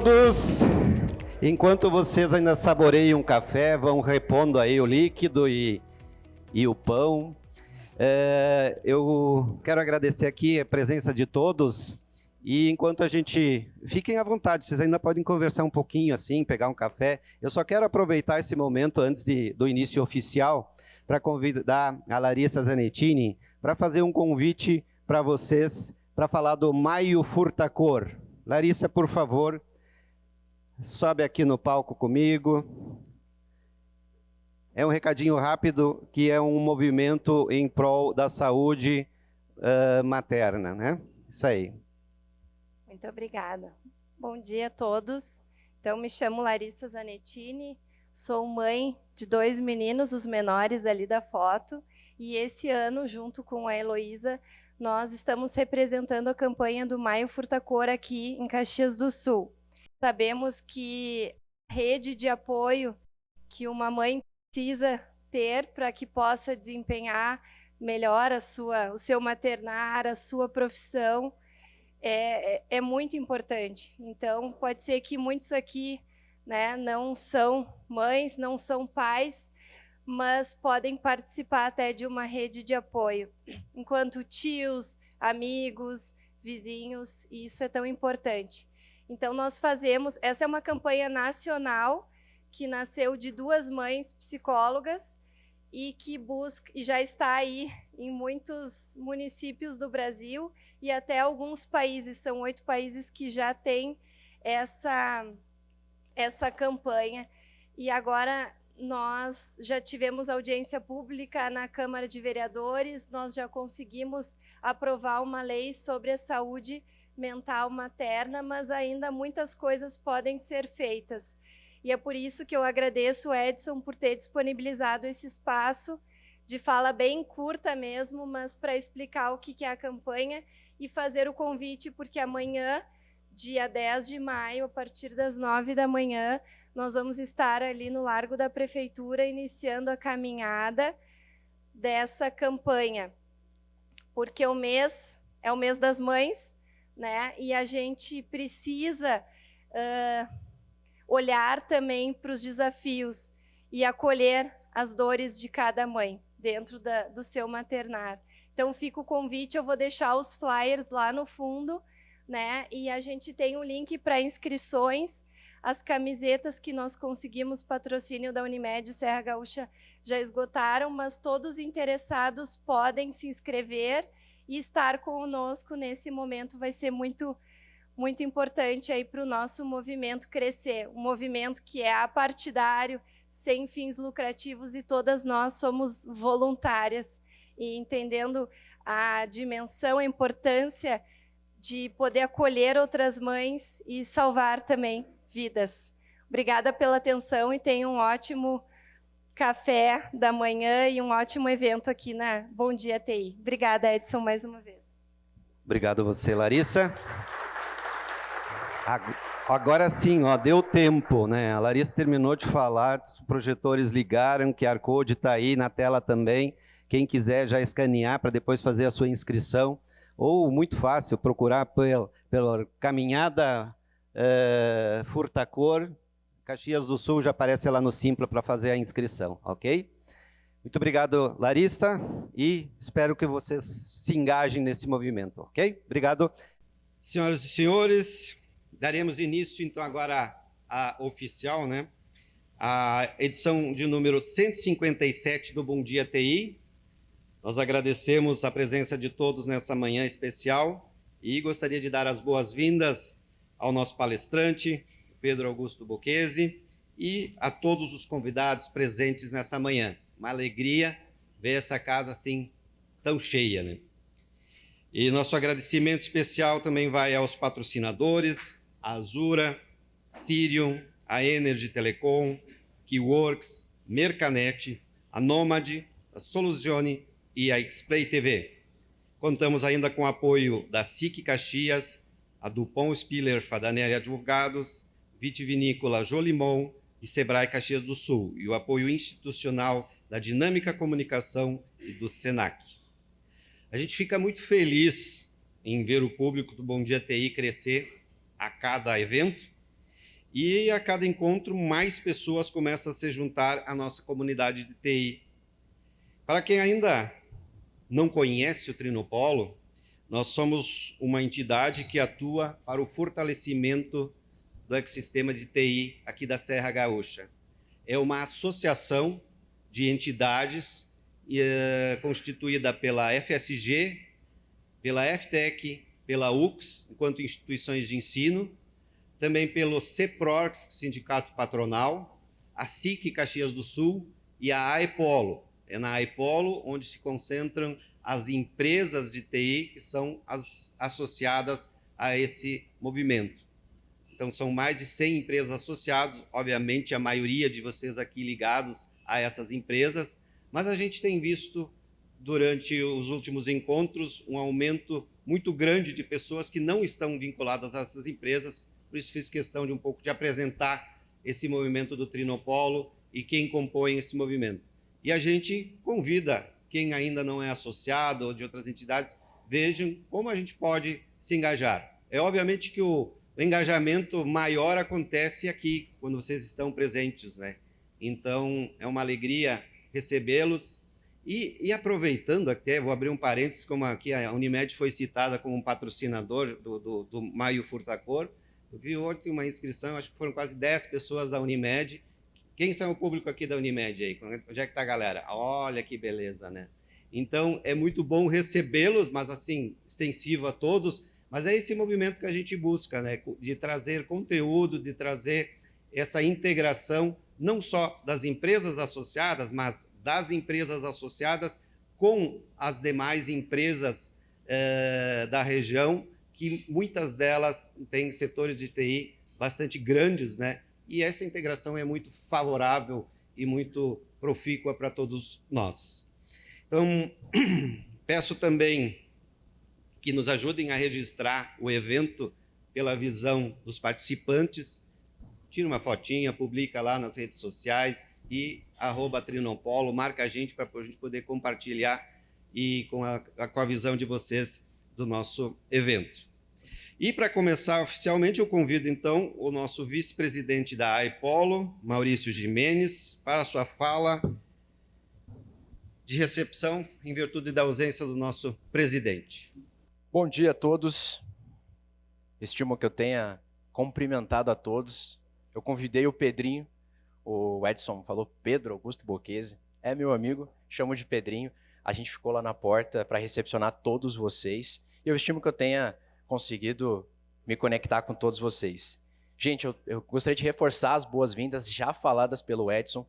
todos. Enquanto vocês ainda saboreiam um café, vão repondo aí o líquido e o pão. Eu quero agradecer aqui a presença de todos. E enquanto a gente... Fiquem à vontade, vocês ainda podem conversar um pouquinho assim, pegar um café. Eu só quero aproveitar esse momento antes do início oficial para convidar a Larissa Zanettini para fazer um convite para vocês para falar do Maio Furtacor. Larissa, por favor, sobe aqui no palco comigo. É um recadinho rápido, que é um movimento em prol da saúde materna, né? Isso aí. Muito obrigada. Bom dia a todos. Então, me chamo Larissa Zanettini, sou mãe de 2 meninos, os menores ali da foto, e esse ano, junto com a Heloísa, nós estamos representando a campanha do Maio Furtacor aqui em Caxias do Sul. Sabemos que a rede de apoio que uma mãe precisa ter para que possa desempenhar melhor o seu maternar, a sua profissão, é muito importante. Então, pode ser que muitos aqui, né, não são mães, não são pais, mas podem participar até de uma rede de apoio, enquanto tios, amigos, vizinhos, e isso é tão importante. Então, nós fazemos... Essa é uma campanha nacional que nasceu de 2 mães psicólogas e que busca, e já está aí em muitos municípios do Brasil e até alguns países, são 8 países que já têm essa campanha. E agora nós já tivemos audiência pública na Câmara de Vereadores, nós já conseguimos aprovar uma lei sobre a saúde mental materna, mas ainda muitas coisas podem ser feitas. E é por isso que eu agradeço o Edson por ter disponibilizado esse espaço de fala bem curta mesmo, mas para explicar o que é a campanha e fazer o convite, porque amanhã, dia 10 de maio, a partir das 9 da manhã, nós vamos estar ali no Largo da Prefeitura, iniciando a caminhada dessa campanha. Porque o mês é o mês das mães, né? E a gente precisa olhar também para os desafios e acolher as dores de cada mãe dentro do seu maternar. Então, fica o convite, eu vou deixar os flyers lá no fundo, né? E a gente tem um link para inscrições. As camisetas que nós conseguimos patrocínio da Unimed Serra Gaúcha já esgotaram, mas todos os interessados podem se inscrever e estar conosco nesse momento. Vai ser muito importante aí para o nosso movimento crescer, um movimento que é apartidário, sem fins lucrativos, e todas nós somos voluntárias, e entendendo a dimensão, a importância de poder acolher outras mães e salvar também vidas. Obrigada pela atenção e tenham um ótimo café da manhã e um ótimo evento aqui na Bom Dia TI. Obrigada, Edson, mais uma vez. Obrigado a você, Larissa. Agora sim, ó, deu tempo, né? A Larissa terminou de falar, os projetores ligaram, o QR Code está aí na tela também. Quem quiser já escanear para depois fazer a sua inscrição. Ou, muito fácil, procurar pela Caminhada Furtacor. Caxias do Sul já aparece lá no Simpla para fazer a inscrição, ok? Muito obrigado, Larissa, e espero que vocês se engajem nesse movimento, ok? Obrigado. Senhoras e senhores, daremos início, então, agora à oficial, né? A edição de número 157 do Bom Dia TI. Nós agradecemos a presença de todos nessa manhã especial e gostaria de dar as boas-vindas ao nosso palestrante, Pedro Augusto Bocchese, e a todos os convidados presentes nessa manhã. Uma alegria ver essa casa assim tão cheia, né? E nosso agradecimento especial também vai aos patrocinadores, a Azura, Sirium, a Energy Telecom, Keyworks, Mercanet, a Nomad, a Soluzione e a Xplay TV. Contamos ainda com o apoio da SIC Caxias, a Dupont Spiller Fadanelli Advogados, Vitivinícola Jolimon e Sebrae Caxias do Sul, e o apoio institucional da Dinâmica Comunicação e do Senac. A gente fica muito feliz em ver o público do Bom Dia TI crescer a cada evento, E a cada encontro, mais pessoas começam a se juntar à nossa comunidade de TI. Para quem ainda não conhece o Trinopolo, nós somos uma entidade que atua para o fortalecimento do ecossistema de TI aqui da Serra Gaúcha. É uma associação de entidades constituída pela FSG, pela FTEC, pela UX, enquanto instituições de ensino, também pelo CEPROX, Sindicato Patronal, a SIC Caxias do Sul e a AEPOLO. É na AEPOLO onde se concentram as empresas de TI que são as associadas a esse movimento. Então, são mais de 100 empresas associadas, obviamente a maioria de vocês aqui ligados a essas empresas, mas a gente tem visto durante os últimos encontros um aumento muito grande de pessoas que não estão vinculadas a essas empresas. Por isso fiz questão de um pouco de apresentar esse movimento do Trinopolo e quem compõe esse movimento. E a gente convida quem ainda não é associado ou de outras entidades, vejam como a gente pode se engajar. É obviamente que o engajamento maior acontece aqui, quando vocês estão presentes, né? Então, é uma alegria recebê-los. E aproveitando até, vou abrir um parênteses, como aqui a Unimed foi citada como um patrocinador do Maio Furtacor. Eu vi ontem uma inscrição, acho que foram quase 10 pessoas da Unimed. Quem são o público aqui da Unimed aí? Onde é que está a galera? Olha que beleza, né? Então, é muito bom recebê-los, mas assim, extensivo a todos. Mas é esse movimento que a gente busca, né? De trazer conteúdo, de trazer essa integração, não só das empresas associadas, mas das empresas associadas com as demais empresas da região, que muitas delas têm setores de TI bastante grandes, né? E essa integração é muito favorável e muito profícua para todos nós. Então, peço também que nos ajudem a registrar o evento pela visão dos participantes. Tira uma fotinha, publica lá nas redes sociais e @Trinopolo, marca a gente para a gente poder compartilhar e com a visão de vocês do nosso evento. E para começar oficialmente, eu convido então o nosso vice-presidente da AEPOLO, Maurício Jimenez, para a sua fala de recepção em virtude da ausência do nosso presidente. Bom dia a todos. Estimo que eu tenha cumprimentado a todos. Eu convidei o Pedrinho, o Edson falou Pedro Augusto Bocchese, é meu amigo, chamo de Pedrinho. A gente ficou lá na porta para recepcionar todos vocês. E eu estimo que eu tenha conseguido me conectar com todos vocês. Gente, eu gostaria de reforçar as boas-vindas já faladas pelo Edson,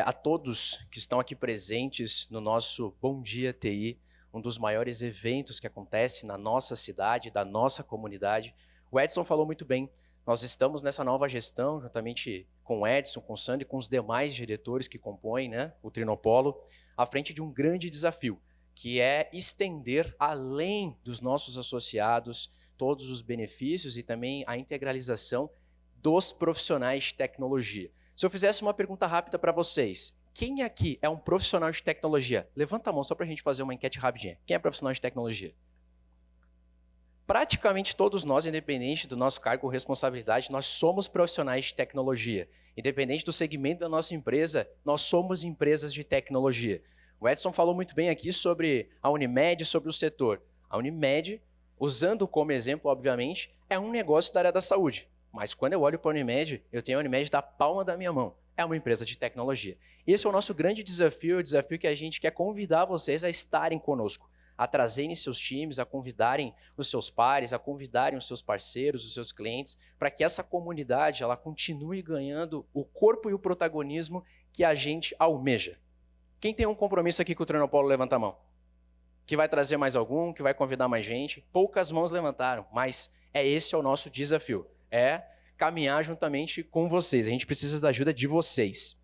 a todos que estão aqui presentes no nosso Bom Dia TI, um dos maiores eventos que acontece na nossa cidade, da nossa comunidade. O Edson falou muito bem, nós estamos nessa nova gestão, juntamente com o Edson, com o Sandro e com os demais diretores que compõem, né, o Trinopolo, à frente de um grande desafio, que é estender além dos nossos associados todos os benefícios e também a integralização dos profissionais de tecnologia. Se eu fizesse uma pergunta rápida para vocês, quem aqui é um profissional de tecnologia? Levanta a mão só para a gente fazer uma enquete rapidinha. Quem é profissional de tecnologia? Praticamente todos nós, independente do nosso cargo ou responsabilidade, nós somos profissionais de tecnologia. Independente do segmento da nossa empresa, nós somos empresas de tecnologia. O Edson falou muito bem aqui sobre a Unimed, sobre o setor. A Unimed, usando como exemplo, obviamente, é um negócio da área da saúde. Mas quando eu olho para a Unimed, eu tenho a Unimed da palma da minha mão. É uma empresa de tecnologia. Esse é o nosso grande desafio, o desafio que a gente quer convidar vocês a estarem conosco, a trazerem seus times, a convidarem os seus pares, a convidarem os seus parceiros, os seus clientes, para que essa comunidade ela continue ganhando o corpo e o protagonismo que a gente almeja. Quem tem um compromisso aqui com o Trinopolo, levanta a mão. Que vai trazer mais algum, que vai convidar mais gente. Poucas mãos levantaram, mas esse é o nosso desafio. É caminhar juntamente com vocês. A gente precisa da ajuda de vocês.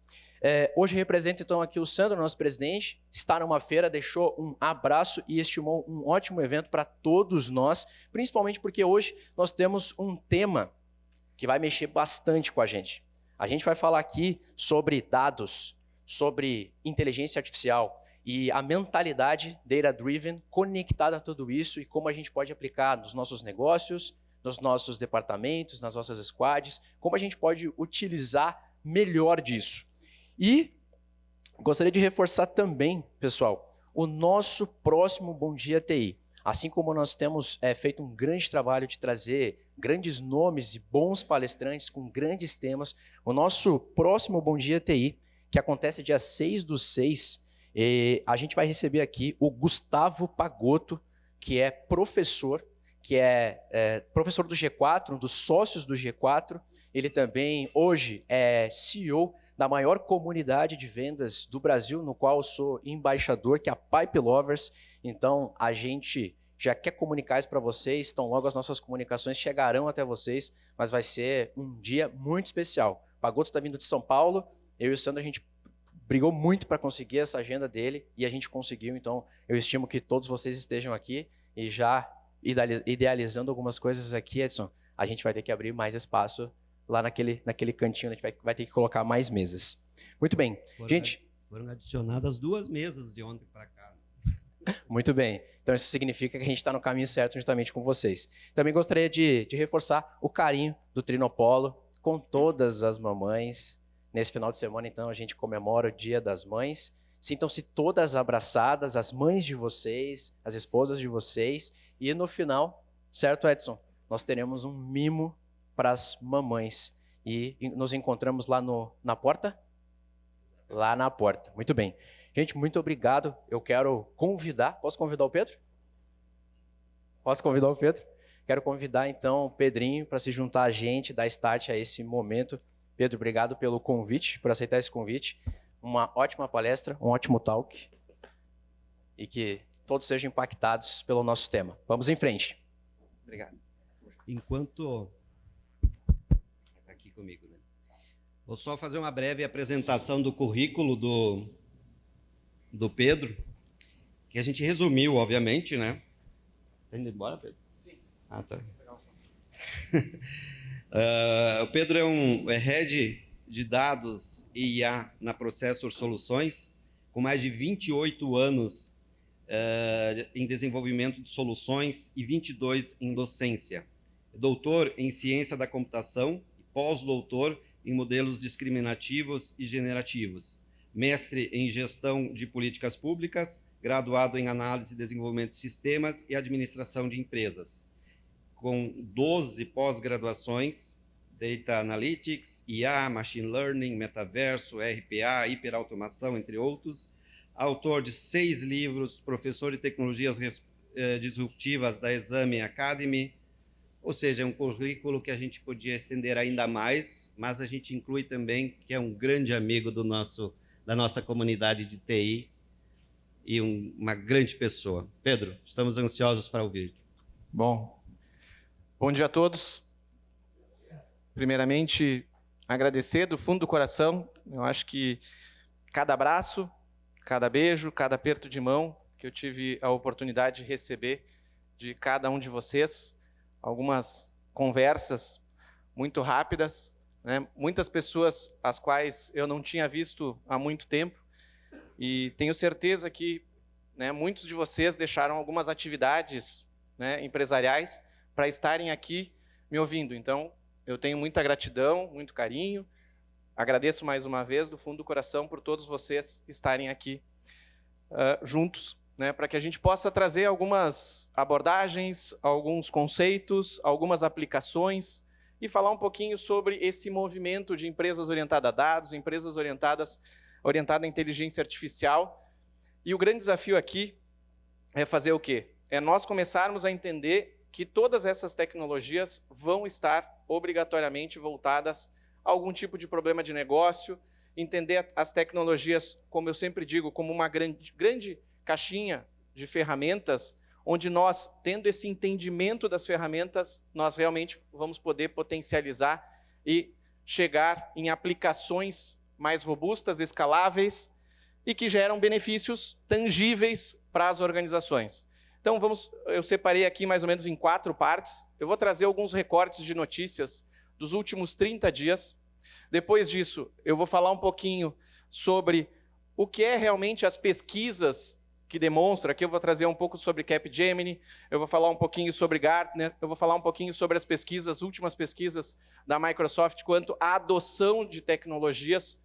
Hoje represento então aqui o Sandro, nosso presidente. Está numa feira, deixou um abraço e estimou um ótimo evento para todos nós, principalmente porque hoje nós temos um tema que vai mexer bastante com a gente. A gente vai falar aqui sobre dados, sobre inteligência artificial e a mentalidade data-driven conectada a tudo isso e como a gente pode aplicar nos nossos negócios, nos nossos departamentos, nas nossas squads, como a gente pode utilizar melhor disso. E gostaria de reforçar também, pessoal, o nosso próximo Bom Dia TI. Assim como nós temos feito um grande trabalho de trazer grandes nomes e bons palestrantes com grandes temas, o nosso próximo Bom Dia TI, que acontece dia 6/6, a gente vai receber aqui o Gustavo Pagotto, que é professor do G4, um dos sócios do G4. Ele também, hoje, é CEO da maior comunidade de vendas do Brasil, no qual eu sou embaixador, que é a Pipe Lovers. Então, a gente já quer comunicar isso para vocês, então logo as nossas comunicações chegarão até vocês, mas vai ser um dia muito especial. O Pagotto está vindo de São Paulo, eu e o Sandro, a gente brigou muito para conseguir essa agenda dele, e a gente conseguiu, então eu estimo que todos vocês estejam aqui, e já idealizando algumas coisas aqui, Edson, a gente vai ter que abrir mais espaço lá naquele cantinho, a gente vai ter que colocar mais mesas. Muito bem, gente... Foram adicionadas 2 mesas de ontem para cá. Muito bem, então isso significa que a gente está no caminho certo juntamente com vocês. Também gostaria de reforçar o carinho do Trinopolo com todas as mamães. Nesse final de semana, então, a gente comemora o Dia das Mães. Sintam-se todas abraçadas, as mães de vocês, as esposas de vocês. E no final, certo, Edson? Nós teremos um mimo para as mamães. E nos encontramos lá na porta? Lá na porta. Muito bem. Gente, muito obrigado. Eu quero convidar... Posso convidar o Pedro? Posso convidar o Pedro? Quero convidar, então, o Pedrinho para se juntar a gente, dar start a esse momento. Pedro, obrigado pelo convite, por aceitar esse convite. Uma ótima palestra, um ótimo talk. E que todos sejam impactados pelo nosso tema. Vamos em frente. Obrigado. Enquanto... Está aqui comigo, né? Vou só fazer uma breve apresentação do currículo do Pedro, que a gente resumiu, obviamente, né? Está indo embora, Pedro? Sim. Ah, tá. O Pedro é Head de Dados e IA na Processor Soluções, com mais de 28 anos em desenvolvimento de soluções e 22 em docência. Doutor em Ciência da Computação e pós-doutor em Modelos Discriminativos e Generativos. Mestre em Gestão de Políticas Públicas, graduado em Análise e Desenvolvimento de Sistemas e Administração de Empresas. Com 12 pós-graduações, Data Analytics, IA, Machine Learning, Metaverso, RPA, Hiperautomação, entre outros. Autor de 6 livros, professor de Tecnologias Disruptivas da Exame Academy. Ou seja, é um currículo que a gente podia estender ainda mais, mas a gente inclui também que é um grande amigo da nossa comunidade de TI e uma grande pessoa. Pedro, estamos ansiosos para ouvir. Bom dia a todos. Primeiramente, agradecer do fundo do coração. Eu acho que cada abraço, cada beijo, cada aperto de mão que eu tive a oportunidade de receber de cada um de vocês, algumas conversas muito rápidas, né? Muitas pessoas as quais eu não tinha visto há muito tempo, e tenho certeza que, né, muitos de vocês deixaram algumas atividades, né, empresariais para estarem aqui me ouvindo. Então, eu tenho muita gratidão, muito carinho. Agradeço mais uma vez do fundo do coração por todos vocês estarem aqui juntos, né, para que a gente possa trazer algumas abordagens, alguns conceitos, algumas aplicações e falar um pouquinho sobre esse movimento de empresas orientadas a dados, empresas orientadas à inteligência artificial. E o grande desafio aqui é fazer o quê? É nós começarmos a entender que todas essas tecnologias vão estar obrigatoriamente voltadas a algum tipo de problema de negócio, entender as tecnologias, como eu sempre digo, como uma grande caixinha de ferramentas, onde nós, tendo esse entendimento das ferramentas, nós realmente vamos poder potencializar e chegar em aplicações mais robustas, escaláveis e que geram benefícios tangíveis para as organizações. Então, eu separei aqui mais ou menos em 4 partes. Eu vou trazer alguns recortes de notícias dos últimos 30 dias. Depois disso, eu vou falar um pouquinho sobre o que é realmente as pesquisas que demonstra, aqui eu vou trazer um pouco sobre Capgemini, eu vou falar um pouquinho sobre Gartner, eu vou falar um pouquinho sobre as pesquisas, últimas pesquisas da Microsoft quanto à adoção de tecnologias,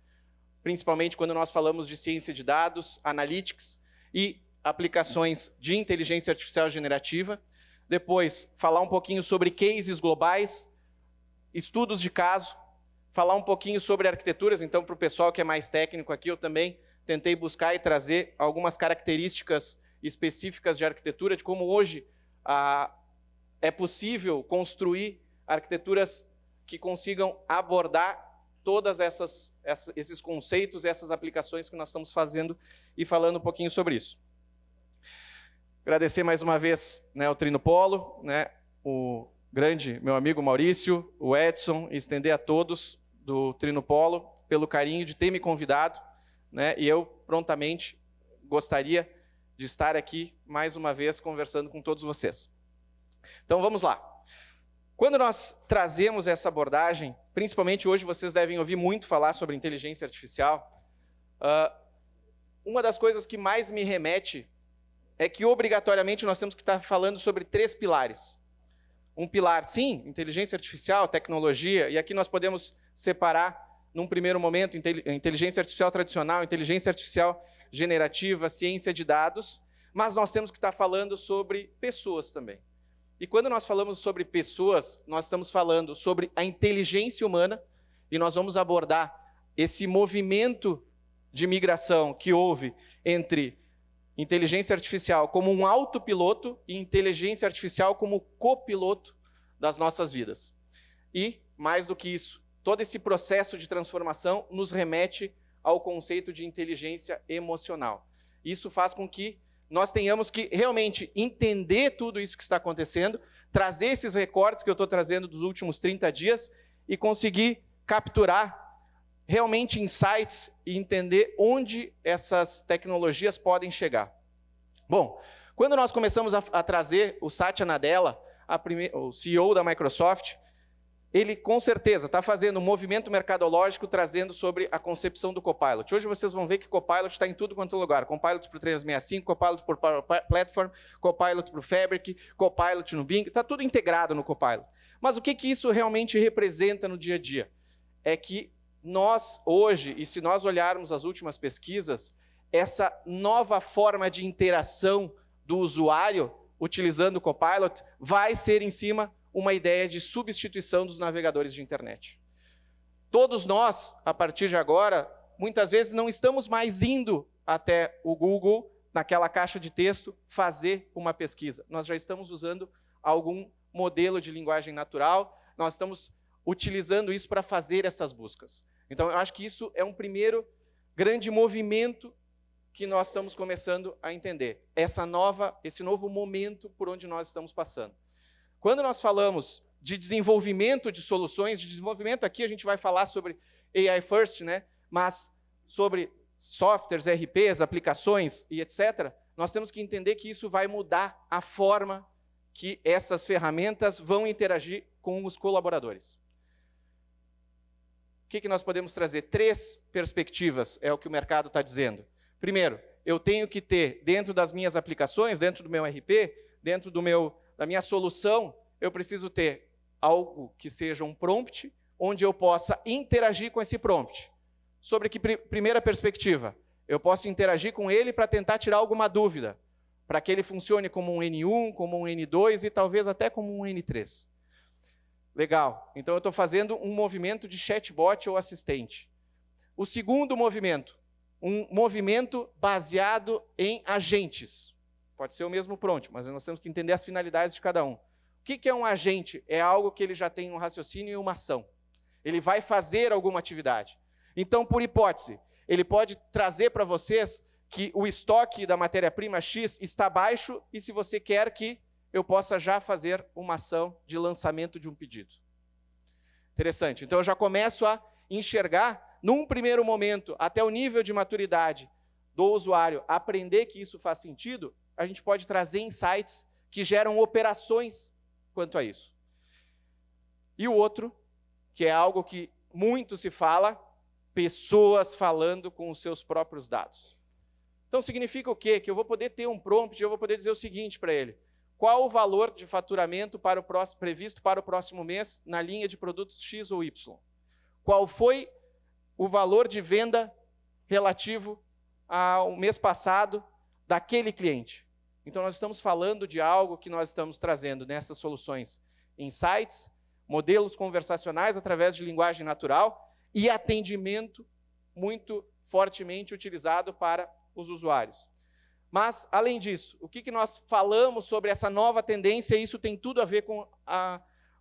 principalmente quando nós falamos de ciência de dados, analytics e aplicações de inteligência artificial generativa. Depois, falar um pouquinho sobre cases globais, estudos de caso, falar um pouquinho sobre arquiteturas. Então, para o pessoal que é mais técnico aqui, eu também tentei buscar e trazer algumas características específicas de arquitetura, de como hoje é possível construir arquiteturas que consigam abordar todas esses conceitos, essas aplicações que nós estamos fazendo e falando um pouquinho sobre isso. Agradecer mais uma vez, né, o Trinopolo, né, o grande meu amigo Maurício, o Edson, e estender a todos do Trinopolo pelo carinho de ter me convidado, né, e eu prontamente gostaria de estar aqui mais uma vez conversando com todos vocês. Então vamos lá. Quando nós trazemos essa abordagem, principalmente hoje vocês devem ouvir muito falar sobre inteligência artificial, uma das coisas que mais me remete é que obrigatoriamente nós temos que estar falando sobre 3 pilares. Um pilar, sim, inteligência artificial, tecnologia, e aqui nós podemos separar, num primeiro momento, inteligência artificial tradicional, inteligência artificial generativa, ciência de dados, mas nós temos que estar falando sobre pessoas também. E quando nós falamos sobre pessoas, nós estamos falando sobre a inteligência humana, e nós vamos abordar esse movimento de migração que houve entre inteligência artificial como um autopiloto e inteligência artificial como copiloto das nossas vidas. E, mais do que isso, todo esse processo de transformação nos remete ao conceito de inteligência emocional. Isso faz com que nós tenhamos que realmente entender tudo isso que está acontecendo, trazer esses recortes que eu estou trazendo dos últimos 30 dias e conseguir capturar realmente insights e entender onde essas tecnologias podem chegar. Bom, quando nós começamos a trazer o Satya Nadella, o CEO da Microsoft, ele com certeza está fazendo um movimento mercadológico trazendo sobre a concepção do Copilot. Hoje vocês vão ver que Copilot está em tudo quanto é lugar. Copilot para o 365, Copilot para o Power Platform, Copilot para o Fabric, Copilot no Bing, está tudo integrado no Copilot. Mas o que isso realmente representa no dia a dia? É que nós, hoje, e se nós olharmos as últimas pesquisas, essa nova forma de interação do usuário utilizando o Copilot vai ser em cima uma ideia de substituição dos navegadores de internet. Todos nós, a partir de agora, muitas vezes não estamos mais indo até o Google, naquela caixa de texto, fazer uma pesquisa. Nós já estamos usando algum modelo de linguagem natural, nós estamos utilizando isso para fazer essas buscas. Então, eu acho que isso é um primeiro grande movimento que nós estamos começando a entender. Esse novo momento por onde nós estamos passando. Quando nós falamos de desenvolvimento de soluções, de desenvolvimento aqui a gente vai falar sobre AI First, né? Mas sobre softwares, RPs, aplicações e etc., nós temos que entender que isso vai mudar a forma que essas ferramentas vão interagir com os colaboradores. O que nós podemos trazer? 3 perspectivas, é o que o mercado está dizendo. Primeiro, eu tenho que ter, dentro das minhas aplicações, dentro do meu RP, dentro da minha solução, eu preciso ter algo que seja um prompt, onde eu possa interagir com esse prompt. Sobre que primeira perspectiva? Eu posso interagir com ele para tentar tirar alguma dúvida, para que ele funcione como um N1, como um N2 e talvez até como um N3. Legal. Então eu estou fazendo um movimento de chatbot ou assistente. O segundo movimento, um movimento baseado em agentes. Pode ser o mesmo prompt, mas nós temos que entender as finalidades de cada um. O que é um agente? É algo que ele já tem um raciocínio e uma ação. Ele vai fazer alguma atividade. Então, por hipótese, ele pode trazer para vocês que o estoque da matéria-prima X está baixo e se você quer que eu possa já fazer uma ação de lançamento de um pedido. Interessante. Então, eu já começo a enxergar, num primeiro momento, até o nível de maturidade do usuário, aprender que isso faz sentido, a gente pode trazer insights que geram operações quanto a isso. E o outro, que é algo que muito se fala, pessoas falando com os seus próprios dados. Então significa o quê? Que eu vou poder ter um prompt, eu vou poder dizer o seguinte para ele: qual o valor de faturamento previsto para o próximo mês na linha de produtos X ou Y? Qual foi o valor de venda relativo ao mês passado daquele cliente? Então nós estamos falando de algo que nós estamos trazendo nessas soluções: insights, modelos conversacionais através de linguagem natural e atendimento muito fortemente utilizado para os usuários. Mas, além disso, o que nós falamos sobre essa nova tendência, isso tem tudo a ver com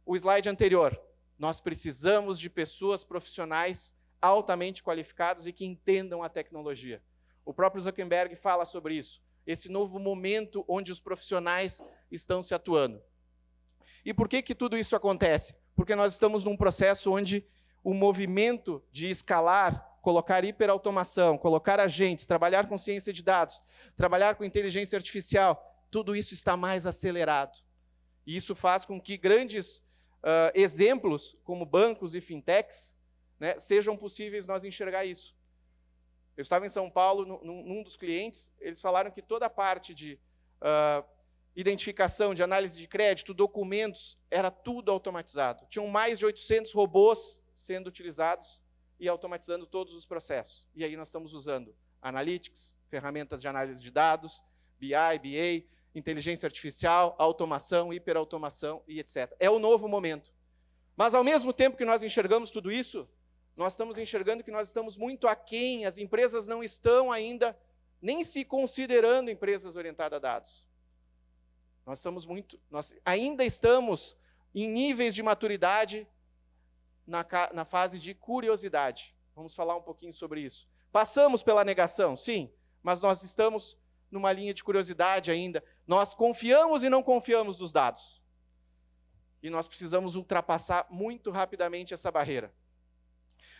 o slide anterior. Nós precisamos de pessoas profissionais altamente qualificadas e que entendam a tecnologia. O próprio Zuckerberg fala sobre isso, esse novo momento onde os profissionais estão se atuando. E por que tudo isso acontece? Porque nós estamos num processo onde o movimento de escalar, colocar hiperautomação, colocar agentes, trabalhar com ciência de dados, trabalhar com inteligência artificial, tudo isso está mais acelerado. E isso faz com que grandes exemplos, como bancos e fintechs, né, sejam possíveis nós enxergar isso. Eu estava em São Paulo, num dos clientes, eles falaram que toda a parte de identificação, de análise de crédito, documentos, era tudo automatizado. Tinham mais de 800 robôs sendo utilizados e automatizando todos os processos. E aí nós estamos usando Analytics, ferramentas de análise de dados, BI, BA, inteligência artificial, automação, hiperautomação e etc. É o novo momento. Mas ao mesmo tempo que nós enxergamos tudo isso, nós estamos enxergando que nós estamos muito aquém, as empresas não estão ainda nem se considerando empresas orientadas a dados. Nós ainda estamos em níveis de maturidade na fase de curiosidade. Vamos falar um pouquinho sobre isso. Passamos pela negação, sim, mas nós estamos numa linha de curiosidade ainda. Nós confiamos e não confiamos nos dados. E nós precisamos ultrapassar muito rapidamente essa barreira.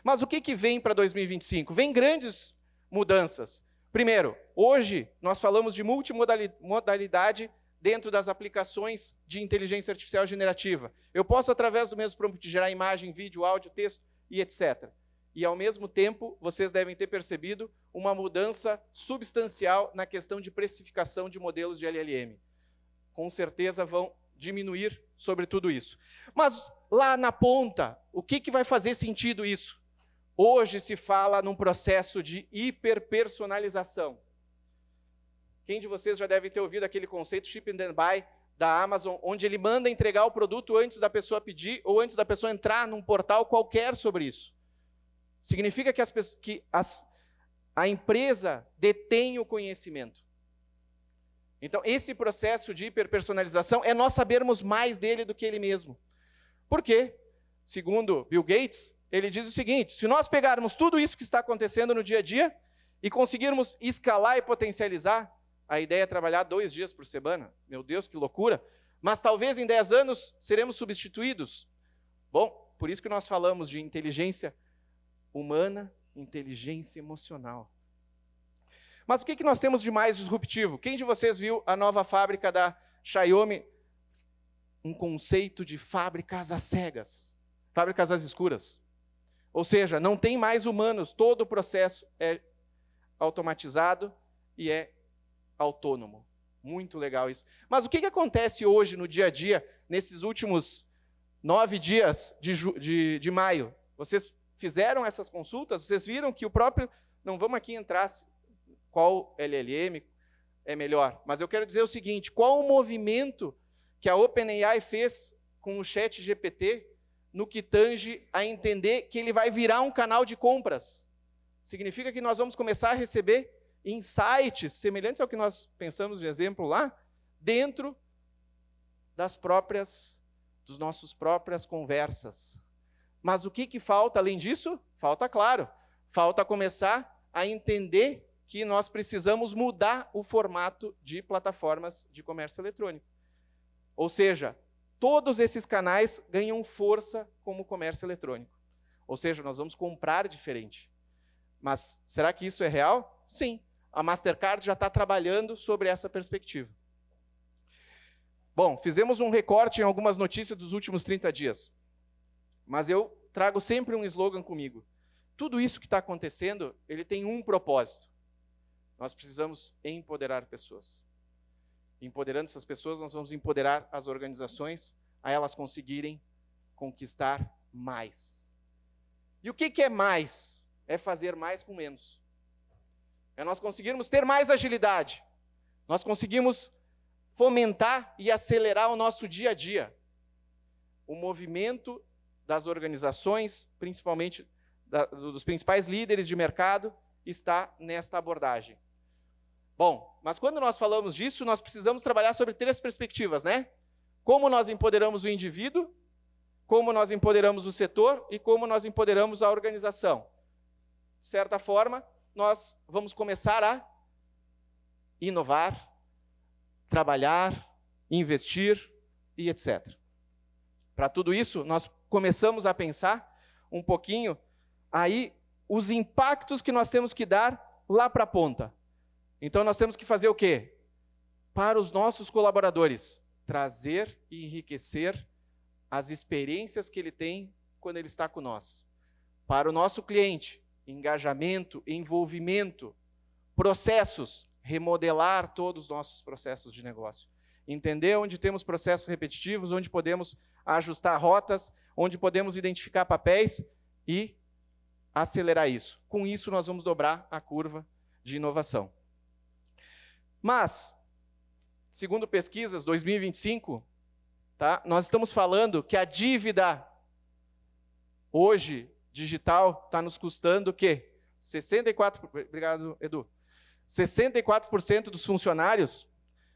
Mas o que vem para 2025? Vem grandes mudanças. Primeiro, hoje nós falamos de multimodalidade dentro das aplicações de inteligência artificial generativa. Eu posso, através do mesmo prompt, gerar imagem, vídeo, áudio, texto e etc. E, ao mesmo tempo, vocês devem ter percebido uma mudança substancial na questão de precificação de modelos de LLM. Com certeza vão diminuir sobre tudo isso. Mas, lá na ponta, o que vai fazer sentido isso? Hoje se fala num processo de hiperpersonalização. Quem de vocês já deve ter ouvido aquele conceito Ship and Buy da Amazon, onde ele manda entregar o produto antes da pessoa pedir ou antes da pessoa entrar num portal qualquer sobre isso. Significa que a empresa detém o conhecimento. Então, esse processo de hiperpersonalização é nós sabermos mais dele do que ele mesmo. Por quê? Segundo Bill Gates, ele diz o seguinte: se nós pegarmos tudo isso que está acontecendo no dia a dia e conseguirmos escalar e potencializar, a ideia é trabalhar 2 dias por semana. Meu Deus, que loucura. Mas talvez em 10 anos seremos substituídos. Bom, por isso que nós falamos de inteligência humana, inteligência emocional. Mas o que nós temos de mais disruptivo? Quem de vocês viu a nova fábrica da Xiaomi? Um conceito de fábricas às cegas, fábricas às escuras. Ou seja, não tem mais humanos, todo o processo é automatizado e é autônomo. Muito legal isso. Mas o que acontece hoje no dia a dia, nesses últimos 9 dias de maio? Vocês fizeram essas consultas? Vocês viram que o próprio... Não vamos aqui entrar qual LLM é melhor, mas eu quero dizer o seguinte: qual o movimento que a OpenAI fez com o ChatGPT no que tange a entender que ele vai virar um canal de compras? Significa que nós vamos começar a receber insights semelhantes ao que nós pensamos de exemplo lá, dentro das nossas próprias conversas. Mas o que falta além disso? Falta, claro, falta começar a entender que nós precisamos mudar o formato de plataformas de comércio eletrônico. Ou seja, todos esses canais ganham força como comércio eletrônico. Ou seja, nós vamos comprar diferente. Mas será que isso é real? Sim. A Mastercard já está trabalhando sobre essa perspectiva. Bom, fizemos um recorte em algumas notícias dos últimos 30 dias. Mas eu trago sempre um slogan comigo. Tudo isso que está acontecendo, ele tem um propósito. nós precisamos empoderar pessoas. Empoderando essas pessoas, nós vamos empoderar as organizações a elas conseguirem conquistar mais. E o que é mais? É fazer mais com menos. É nós conseguirmos ter mais agilidade. Nós conseguimos fomentar e acelerar o nosso dia a dia. O movimento das organizações, principalmente dos principais líderes de mercado, está nesta abordagem. Bom, mas quando nós falamos disso, nós precisamos trabalhar sobre 3 perspectivas, né? Como nós empoderamos o indivíduo, como nós empoderamos o setor e como nós empoderamos a organização. De certa forma, nós vamos começar a inovar, trabalhar, investir e etc. Para tudo isso, nós começamos a pensar um pouquinho aí os impactos que nós temos que dar lá para a ponta. Então, nós temos que fazer o quê? Para os nossos colaboradores, trazer e enriquecer as experiências que ele tem quando ele está com nós. Para o nosso cliente, engajamento, envolvimento, processos, remodelar todos os nossos processos de negócio. Entender onde temos processos repetitivos, onde podemos ajustar rotas, onde podemos identificar papéis e acelerar isso. Com isso, nós vamos dobrar a curva de inovação. Mas, segundo pesquisas, 2025, tá, nós estamos falando que a dívida hoje, digital, está nos custando o quê? 64%, obrigado, Edu. 64% dos funcionários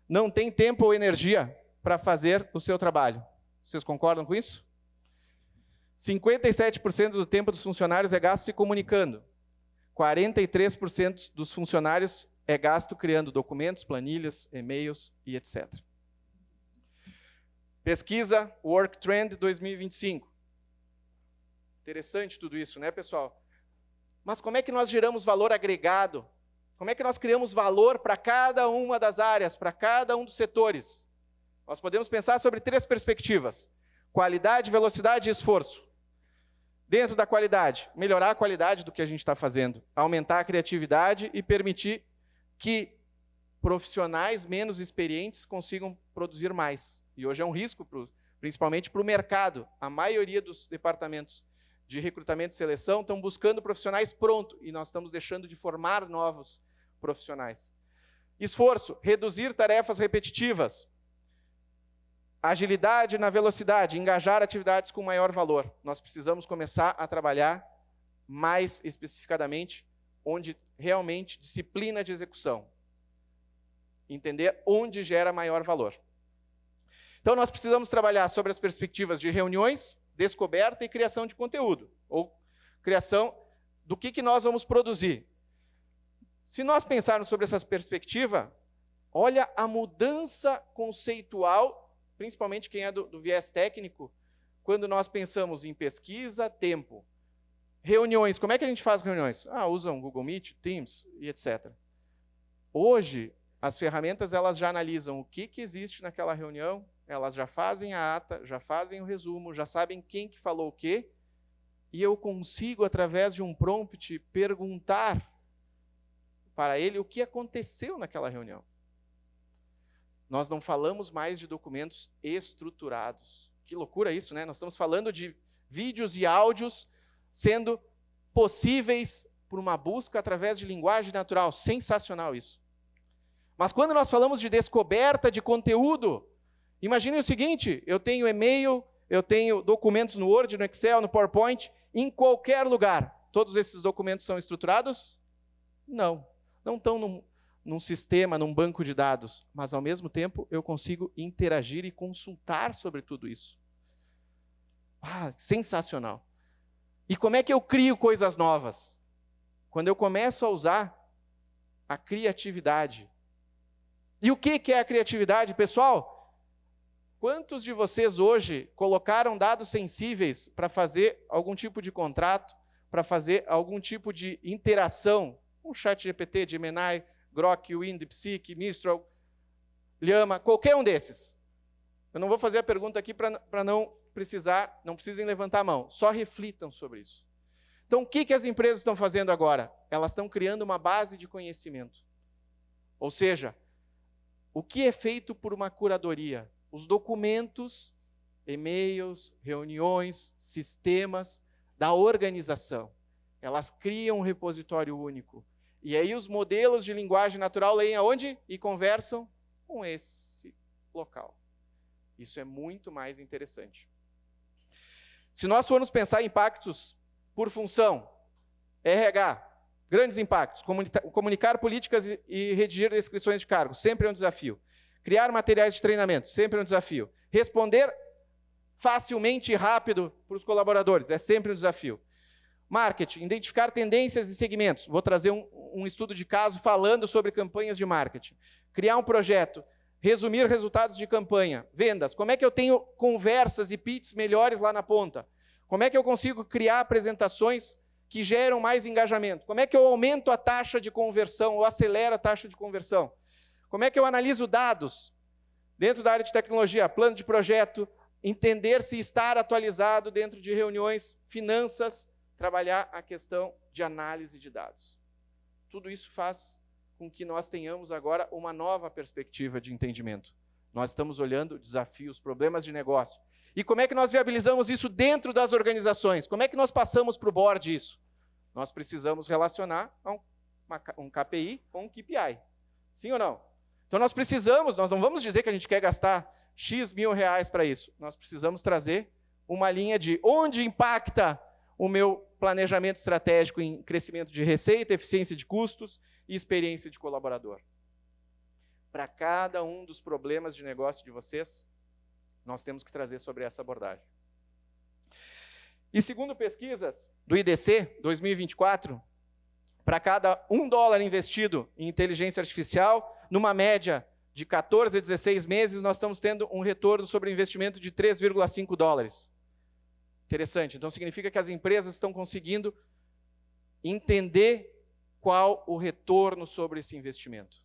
não têm tempo ou energia para fazer o seu trabalho. Vocês concordam com isso? 57% do tempo dos funcionários é gasto se comunicando. 43% dos funcionários é gasto criando documentos, planilhas, e-mails e etc. Pesquisa Work Trend 2025. Interessante tudo isso, né, pessoal? Mas como é que nós geramos valor agregado? Como é que nós criamos valor para cada uma das áreas, para cada um dos setores? Nós podemos pensar sobre 3 perspectivas: qualidade, velocidade e esforço. Dentro da qualidade, melhorar a qualidade do que a gente está fazendo, aumentar a criatividade e permitir que profissionais menos experientes consigam produzir mais. E hoje é um risco, principalmente para o mercado. A maioria dos departamentos de recrutamento e seleção estão buscando profissionais prontos, e nós estamos deixando de formar novos profissionais. Esforço, reduzir tarefas repetitivas. Agilidade na velocidade, engajar atividades com maior valor. Nós precisamos começar a trabalhar mais especificadamente onde realmente disciplina de execução. Entender onde gera maior valor. Então, nós precisamos trabalhar sobre as perspectivas de reuniões, descoberta e criação de conteúdo, ou criação do que nós vamos produzir. Se nós pensarmos sobre essa perspectiva, olha a mudança conceitual, principalmente quem é do viés técnico, quando nós pensamos em pesquisa, tempo. Reuniões, como é que a gente faz reuniões? Usam Google Meet, Teams e etc. Hoje, as ferramentas elas já analisam o que existe naquela reunião, elas já fazem a ata, já fazem o resumo, já sabem quem que falou o quê, e eu consigo, através de um prompt, perguntar para ele o que aconteceu naquela reunião. Nós não falamos mais de documentos estruturados. Que loucura isso, né? Nós estamos falando de vídeos e áudios sendo possíveis por uma busca através de linguagem natural. Sensacional isso. Mas quando nós falamos de descoberta de conteúdo, imagine o seguinte: eu tenho e-mail, eu tenho documentos no Word, no Excel, no PowerPoint, em qualquer lugar. Todos esses documentos são estruturados? Não. Não estão num sistema, num banco de dados, mas ao mesmo tempo eu consigo interagir e consultar sobre tudo isso. Sensacional. E como é que eu crio coisas novas? Quando eu começo a usar a criatividade. E o que é a criatividade, pessoal? Quantos de vocês hoje colocaram dados sensíveis para fazer algum tipo de contrato, para fazer algum tipo de interação? Um ChatGPT, Gemini, Grok, Wind, Psyche, Mistral, Llama, qualquer um desses. Eu não vou fazer a pergunta aqui para não precisem levantar a mão. Só reflitam sobre isso. Então, o que as empresas estão fazendo agora? Elas estão criando uma base de conhecimento. Ou seja, o que é feito por uma curadoria? Os documentos, e-mails, reuniões, sistemas da organização. Elas criam um repositório único. E aí os modelos de linguagem natural leem aonde? E conversam com esse local. Isso é muito mais interessante. Se nós formos pensar em impactos por função, RH, grandes impactos, comunicar políticas e redigir descrições de cargos, sempre é um desafio. Criar materiais de treinamento, sempre é um desafio. Responder facilmente e rápido para os colaboradores, é sempre um desafio. Marketing, identificar tendências e segmentos. Vou trazer um estudo de caso falando sobre campanhas de marketing. Criar um projeto, resumir resultados de campanha. Vendas, como é que eu tenho conversas e pitches melhores lá na ponta? Como é que eu consigo criar apresentações que geram mais engajamento? Como é que eu aumento a taxa de conversão ou acelero a taxa de conversão? Como é que eu analiso dados dentro da área de tecnologia, plano de projeto, entender se estar atualizado dentro de reuniões, finanças, trabalhar a questão de análise de dados. Tudo isso faz com que nós tenhamos agora uma nova perspectiva de entendimento. Nós estamos olhando desafios, problemas de negócio. E como é que nós viabilizamos isso dentro das organizações? Como é que nós passamos para o board isso? Nós precisamos relacionar a um KPI com um KPI. Sim ou não? Então nós não vamos dizer que a gente quer gastar X mil reais para isso. Nós precisamos trazer uma linha de onde impacta o meu planejamento estratégico em crescimento de receita, eficiência de custos e experiência de colaborador. Para cada um dos problemas de negócio de vocês, nós temos que trazer sobre essa abordagem. E segundo pesquisas do IDC 2024, para cada $1 investido em inteligência artificial, numa média de 14 a 16 meses, nós estamos tendo um retorno sobre investimento de $3,5. Interessante. Então, significa que as empresas estão conseguindo entender qual o retorno sobre esse investimento.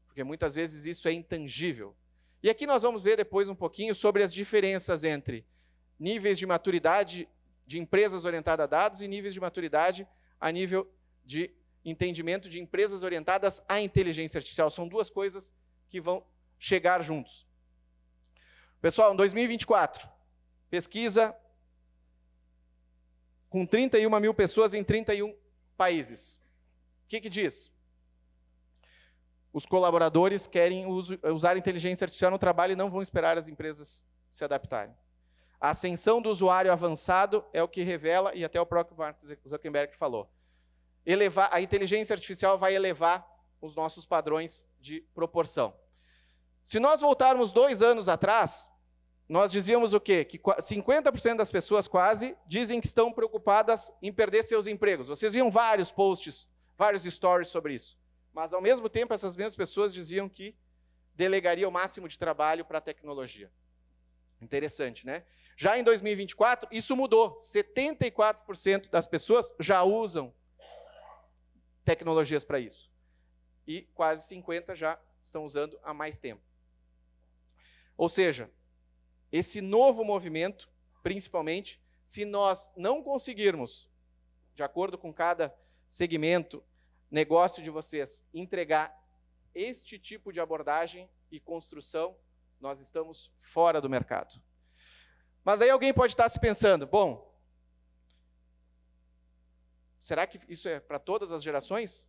Porque muitas vezes isso é intangível. E aqui nós vamos ver depois um pouquinho sobre as diferenças entre níveis de maturidade de empresas orientadas a dados e níveis de maturidade a nível de entendimento de empresas orientadas à inteligência artificial. São duas coisas que vão chegar juntos. Pessoal, em 2024, pesquisa com 31 mil pessoas em 31 países. O que diz? Os colaboradores querem usar inteligência artificial no trabalho e não vão esperar as empresas se adaptarem. A ascensão do usuário avançado é o que revela, e até o próprio Mark Zuckerberg falou. A inteligência artificial vai elevar os nossos padrões de proporção. Se nós voltarmos 2 anos atrás, nós dizíamos o quê? Que 50% das pessoas quase dizem que estão preocupadas em perder seus empregos. Vocês viam vários posts, vários stories sobre isso. Mas, ao mesmo tempo, essas mesmas pessoas diziam que delegariam o máximo de trabalho para a tecnologia. Interessante, né? Já em 2024, isso mudou. 74% das pessoas já usam tecnologias para isso. E quase 50% já estão usando há mais tempo. Ou seja, esse novo movimento, principalmente, se nós não conseguirmos, de acordo com cada segmento, negócio de vocês, entregar este tipo de abordagem e construção, nós estamos fora do mercado. Mas aí alguém pode estar se pensando, bom, será que isso é para todas as gerações?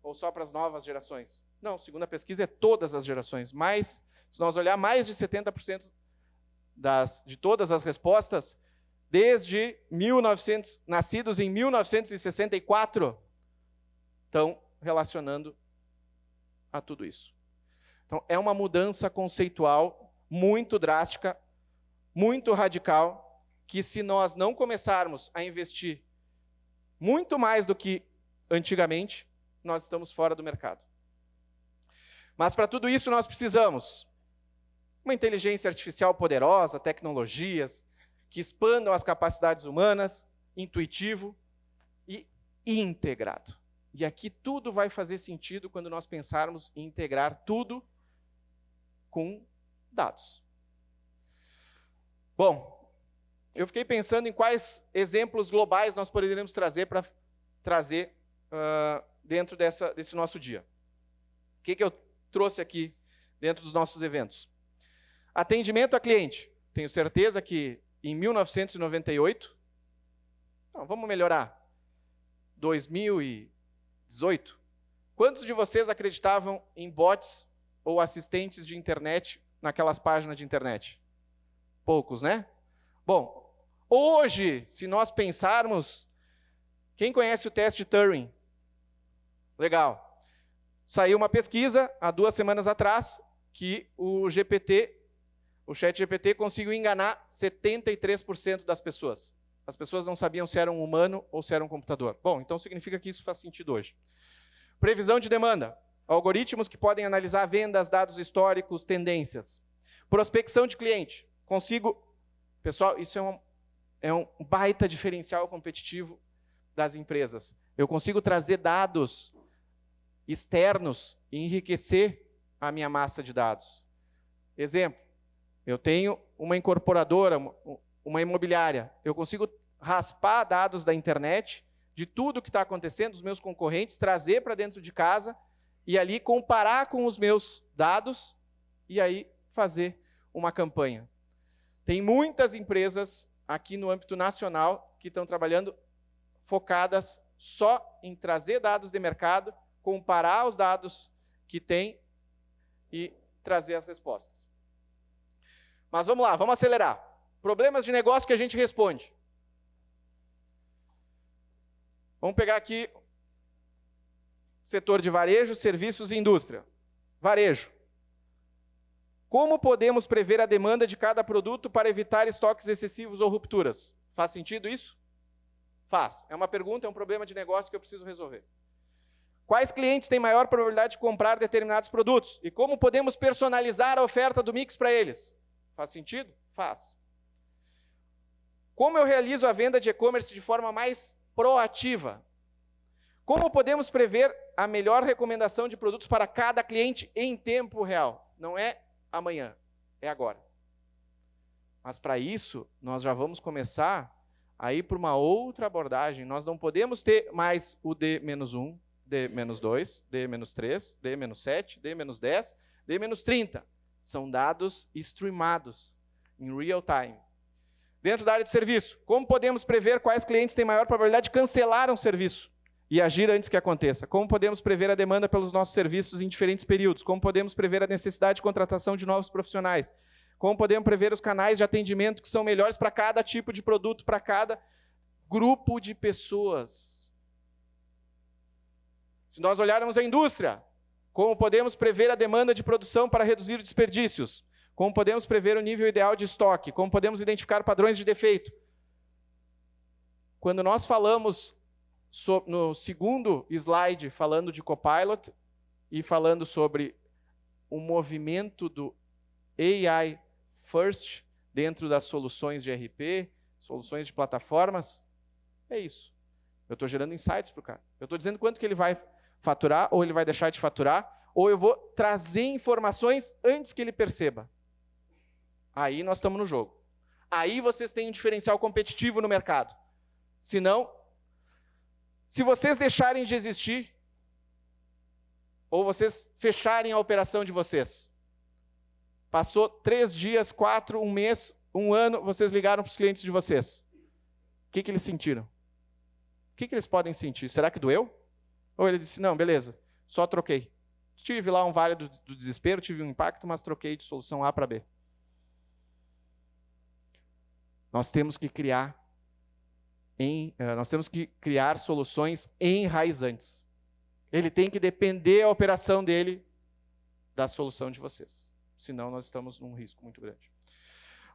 Ou só para as novas gerações? Não, segundo a pesquisa, é todas as gerações. Mas, se nós olhar, mais de 70% de todas as respostas, desde nascidos em 1964, estão relacionando a tudo isso. Então, é uma mudança conceitual muito drástica, muito radical, que se nós não começarmos a investir muito mais do que antigamente, nós estamos fora do mercado. Mas para tudo isso nós precisamos uma inteligência artificial poderosa, tecnologias que expandam as capacidades humanas, intuitivo e integrado. E aqui tudo vai fazer sentido quando nós pensarmos em integrar tudo com dados. Bom, eu fiquei pensando em quais exemplos globais nós poderíamos trazer para trazer dentro desse nosso dia. O que eu trouxe aqui dentro dos nossos eventos? Atendimento a cliente. Tenho certeza que em 1998, não, vamos melhorar, 2018, quantos de vocês acreditavam em bots ou assistentes de internet naquelas páginas de internet? Poucos, né? Bom, hoje, se nós pensarmos, quem conhece o teste Turing? Legal. Saiu uma pesquisa, há 2 semanas atrás, que o ChatGPT conseguiu enganar 73% das pessoas. As pessoas não sabiam se era um humano ou se era um computador. Bom, então significa que isso faz sentido hoje. Previsão de demanda. Algoritmos que podem analisar vendas, dados históricos, tendências. Prospecção de cliente. Pessoal, isso é um baita diferencial competitivo das empresas. Eu consigo trazer dados externos e enriquecer a minha massa de dados. Exemplo, eu tenho uma incorporadora, uma imobiliária. Eu consigo raspar dados da internet, de tudo que está acontecendo, dos meus concorrentes, trazer para dentro de casa e ali comparar com os meus dados e aí fazer uma campanha. Tem muitas empresas aqui no âmbito nacional que estão trabalhando focadas só em trazer dados de mercado, comparar os dados que tem e trazer as respostas. Mas vamos lá, vamos acelerar. Problemas de negócio que a gente responde. Vamos pegar aqui setor de varejo, serviços e indústria. Varejo. Como podemos prever a demanda de cada produto para evitar estoques excessivos ou rupturas? Faz sentido isso? Faz. É uma pergunta, é um problema de negócio que eu preciso resolver. Quais clientes têm maior probabilidade de comprar determinados produtos? E como podemos personalizar a oferta do mix para eles? Faz sentido? Faz. Como eu realizo a venda de e-commerce de forma mais proativa? Como podemos prever a melhor recomendação de produtos para cada cliente em tempo real? Não é amanhã, é agora. Mas para isso, nós já vamos começar a ir para uma outra abordagem. Nós não podemos ter mais o D-1, D-2, D-3, D-7, D-10, D-30. São dados streamados, em real time. Dentro da área de serviço, como podemos prever quais clientes têm maior probabilidade de cancelar um serviço e agir antes que aconteça? Como podemos prever a demanda pelos nossos serviços em diferentes períodos? Como podemos prever a necessidade de contratação de novos profissionais? Como podemos prever os canais de atendimento que são melhores para cada tipo de produto, para cada grupo de pessoas? Se nós olharmos a indústria, como podemos prever a demanda de produção para reduzir desperdícios? Como podemos prever o nível ideal de estoque? Como podemos identificar padrões de defeito? Quando nós falamos no segundo slide, falando de Copilot e falando sobre o movimento do AI First dentro das soluções de RP, soluções de plataformas, é isso. Eu estou gerando insights para o cara. Eu estou dizendo quanto que ele vai faturar, ou ele vai deixar de faturar, ou eu vou trazer informações antes que ele perceba. Aí nós estamos no jogo. Aí vocês têm um diferencial competitivo no mercado. Senão, se vocês deixarem de existir, ou vocês fecharem a operação de vocês, passou 3 dias, 4, 1 mês, 1 ano, vocês ligaram para os clientes de vocês. O que eles sentiram? O que eles podem sentir? Será que doeu? Ou ele disse, não, beleza, só troquei. Tive lá um vale do desespero, tive um impacto, mas troquei de solução A para B. Nós temos que criar soluções enraizantes. Ele tem que depender a operação dele da solução de vocês. Senão nós estamos num risco muito grande.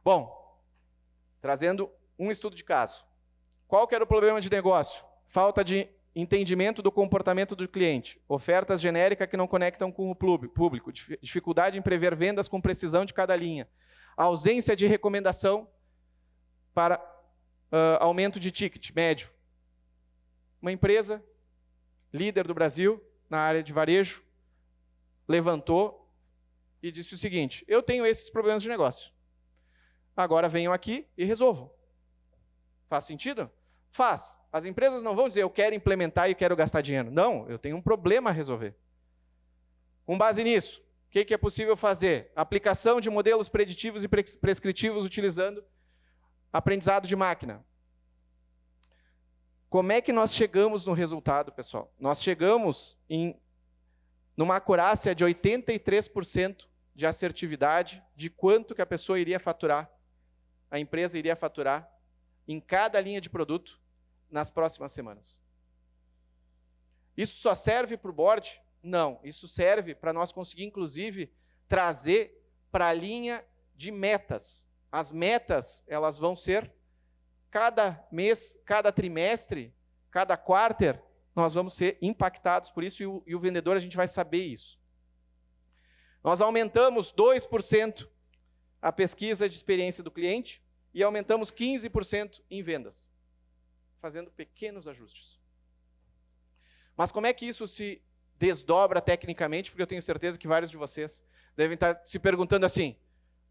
Bom, trazendo um estudo de caso. Qual que era o problema de negócio? Falta de entendimento do comportamento do cliente, ofertas genéricas que não conectam com o público, dificuldade em prever vendas com precisão de cada linha, ausência de recomendação para aumento de ticket médio. Uma empresa, líder do Brasil, na área de varejo, levantou e disse o seguinte, eu tenho esses problemas de negócio. Agora venham aqui e resolvam. Faz sentido? Faz. As empresas não vão dizer, eu quero implementar e quero gastar dinheiro. Não, eu tenho um problema a resolver. Com base nisso, o que é possível fazer? Aplicação de modelos preditivos e prescritivos utilizando aprendizado de máquina. Como é que nós chegamos no resultado, pessoal? Nós chegamos numa acurácia de 83% de assertividade de quanto que a pessoa iria faturar, a empresa iria faturar em cada linha de produto nas próximas semanas. Isso só serve para o board? Não, isso serve para nós conseguir, inclusive, trazer para a linha de metas. As metas, elas vão ser cada mês, cada trimestre, cada quarter, nós vamos ser impactados por isso e o vendedor, a gente vai saber isso. Nós aumentamos 2% a pesquisa de experiência do cliente e aumentamos 15% em vendas, fazendo pequenos ajustes. Mas como é que isso se desdobra tecnicamente? Porque eu tenho certeza que vários de vocês devem estar se perguntando assim,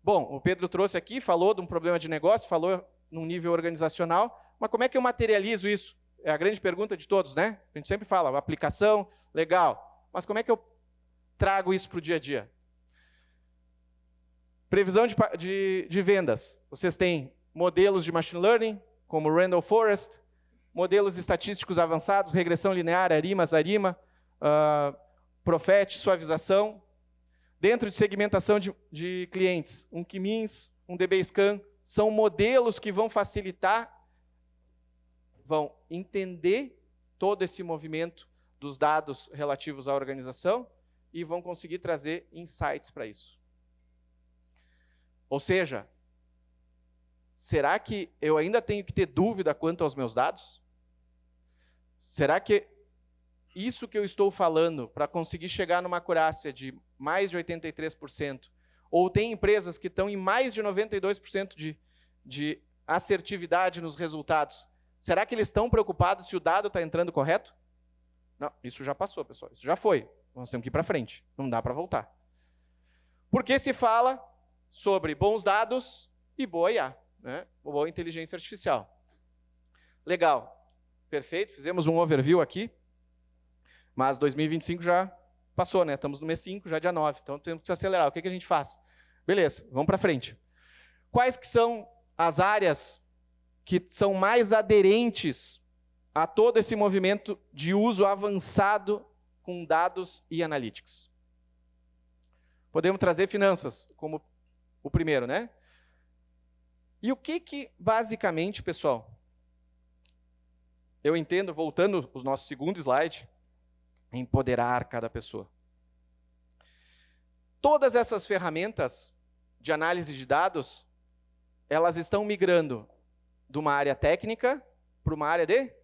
bom, o Pedro trouxe aqui, falou de um problema de negócio, falou num nível organizacional, mas como é que eu materializo isso? É a grande pergunta de todos, né? A gente sempre fala, aplicação, legal, mas como é que eu trago isso para o dia a dia? Previsão de vendas. Vocês têm modelos de machine learning, como Randall Forest, modelos estatísticos avançados, regressão linear, Arima, Profet, suavização. Dentro de segmentação de clientes, um K-means, um DB-scan, são modelos que vão facilitar, vão entender todo esse movimento dos dados relativos à organização e vão conseguir trazer insights para isso. Ou seja, será que eu ainda tenho que ter dúvida quanto aos meus dados? Será que isso que eu estou falando, para conseguir chegar numa acurácia de mais de 83%, ou tem empresas que estão em mais de 92% de assertividade nos resultados, será que eles estão preocupados se o dado está entrando correto? Não, isso já passou, pessoal, isso já foi. Nós temos que ir para frente, não dá para voltar. Porque se fala sobre bons dados e boa IA, né? Boa inteligência artificial. Legal, perfeito, fizemos um overview aqui, mas 2025 já passou, né? Estamos no mês 5, já dia 9, então temos que se acelerar. O que a gente faz? Beleza, vamos para frente. Quais que são as áreas que são mais aderentes a todo esse movimento de uso avançado com dados e analytics? Podemos trazer finanças como o primeiro, né? E o que basicamente, pessoal, eu entendo, voltando ao nosso segundo slide, empoderar cada pessoa. Todas essas ferramentas de análise de dados, elas estão migrando de uma área técnica para uma área de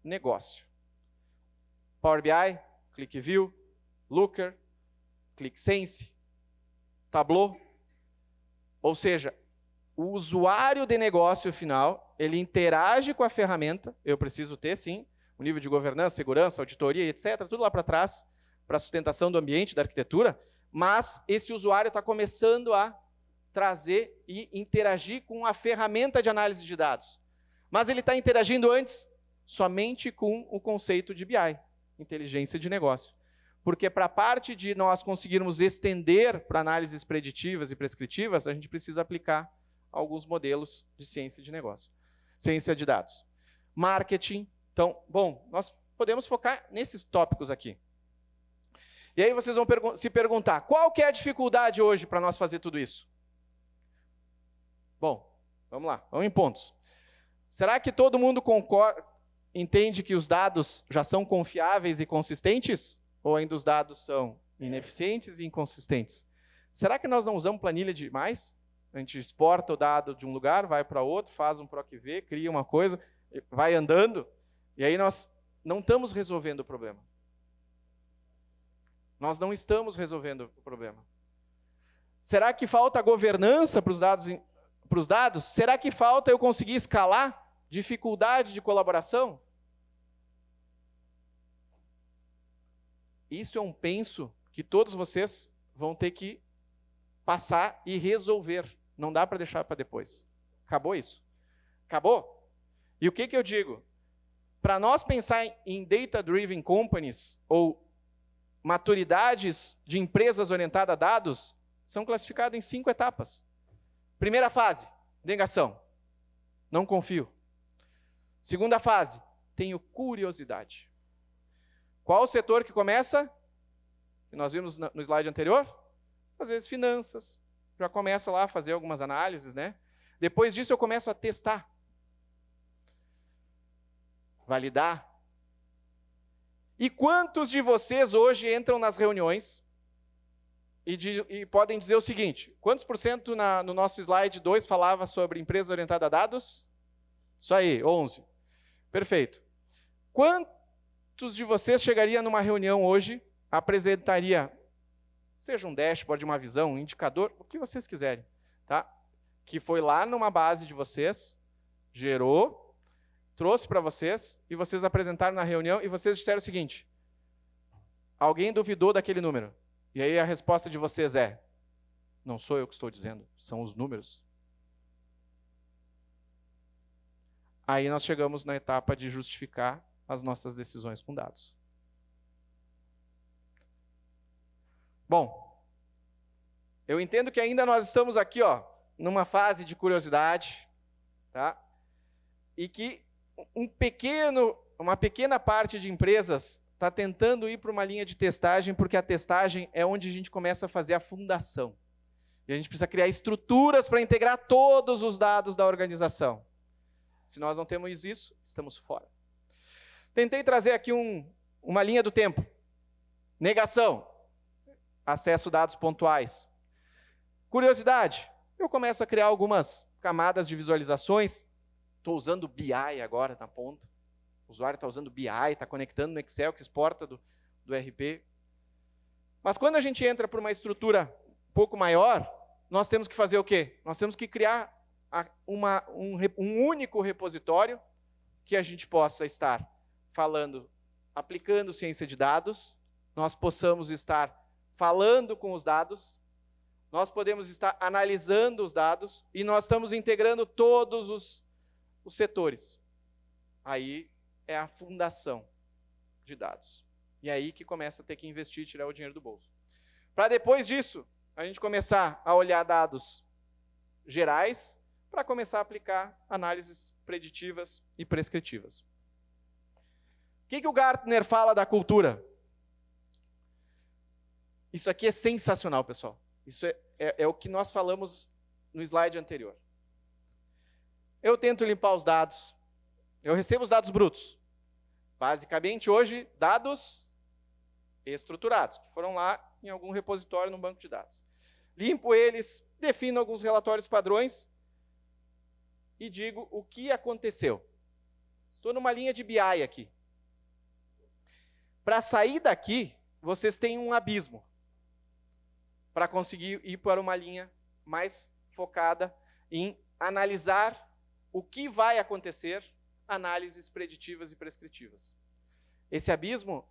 negócio. Power BI, ClickView, Looker, ClickSense, Tableau. Ou seja, o usuário de negócio final, ele interage com a ferramenta, eu preciso ter, sim, o nível de governança, segurança, auditoria, etc., tudo lá para trás, para a sustentação do ambiente, da arquitetura, mas esse usuário está começando a trazer e interagir com a ferramenta de análise de dados. Mas ele está interagindo antes somente com o conceito de BI, inteligência de negócio. Porque para a parte de nós conseguirmos estender para análises preditivas e prescritivas, a gente precisa aplicar alguns modelos de ciência de negócio. Ciência de dados. Marketing. Então, bom, nós podemos focar nesses tópicos aqui. E aí vocês vão se perguntar, qual que é a dificuldade hoje para nós fazer tudo isso? Bom, vamos lá, vamos em pontos. Será que todo mundo entende que os dados já são confiáveis e consistentes? Ou ainda os dados são ineficientes e inconsistentes? Será que nós não usamos planilha demais? A gente exporta o dado de um lugar, vai para outro, faz um PROC-V, cria uma coisa, vai andando, e aí nós não estamos resolvendo o problema. Nós não estamos resolvendo o problema. Será que falta governança para os dados? Será que falta eu conseguir escalar? Dificuldade de colaboração? Isso é um penso que todos vocês vão ter que passar e resolver. Não dá para deixar para depois. Acabou isso? Acabou? E o que eu digo? Para nós pensar em data-driven companies, ou maturidades de empresas orientadas a dados são classificadas em 5 etapas. Primeira fase, negação. Não confio. Segunda fase, tenho curiosidade. Qual o setor que começa? Que nós vimos no slide anterior? Às vezes finanças. Já começa lá a fazer algumas análises, né? Depois disso eu começo a testar. Validar. E quantos de vocês hoje entram nas reuniões e podem dizer o seguinte, quantos por cento no nosso slide 2 falava sobre empresa orientada a dados? Isso aí, 11. Perfeito. Quantos de vocês chegaria numa reunião hoje, apresentaria, seja um dashboard, uma visão, um indicador, o que vocês quiserem, tá? Que foi lá numa base de vocês, gerou, trouxe para vocês, e vocês apresentaram na reunião, e vocês disseram o seguinte, alguém duvidou daquele número? E aí a resposta de vocês é, não sou eu que estou dizendo, são os números. Aí nós chegamos na etapa de justificar as nossas decisões com dados. Bom, eu entendo que ainda nós estamos aqui, ó, numa fase de curiosidade, tá? E que uma pequena parte de empresas está tentando ir para uma linha de testagem, porque a testagem é onde a gente começa a fazer a fundação. E a gente precisa criar estruturas para integrar todos os dados da organização. Se nós não temos isso, estamos fora. Tentei trazer aqui uma linha do tempo. Negação. Acesso a dados pontuais. Curiosidade. Eu começo a criar algumas camadas de visualizações. Estou usando BI agora na ponta. O usuário está usando BI, está conectando no Excel que exporta do RP. Mas quando a gente entra por uma estrutura um pouco maior, nós temos que fazer o quê? Nós temos que criar um único repositório que a gente possa estar falando, aplicando ciência de dados, nós possamos estar falando com os dados, nós podemos estar analisando os dados e nós estamos integrando todos os setores. Aí é a fundação de dados. E é aí que começa a ter que investir e tirar o dinheiro do bolso. Para depois disso, a gente começar a olhar dados gerais para começar a aplicar análises preditivas e prescritivas. O que o Gartner fala da cultura? Isso aqui é sensacional, pessoal. Isso é o que nós falamos no slide anterior. Eu tento limpar os dados. Eu recebo os dados brutos. Basicamente, hoje, dados estruturados, que foram lá em algum repositório no banco de dados. Limpo eles, defino alguns relatórios padrões e digo o que aconteceu. Estou numa linha de BI aqui. Para sair daqui, vocês têm um abismo para conseguir ir para uma linha mais focada em analisar o que vai acontecer, análises preditivas e prescritivas. Esse abismo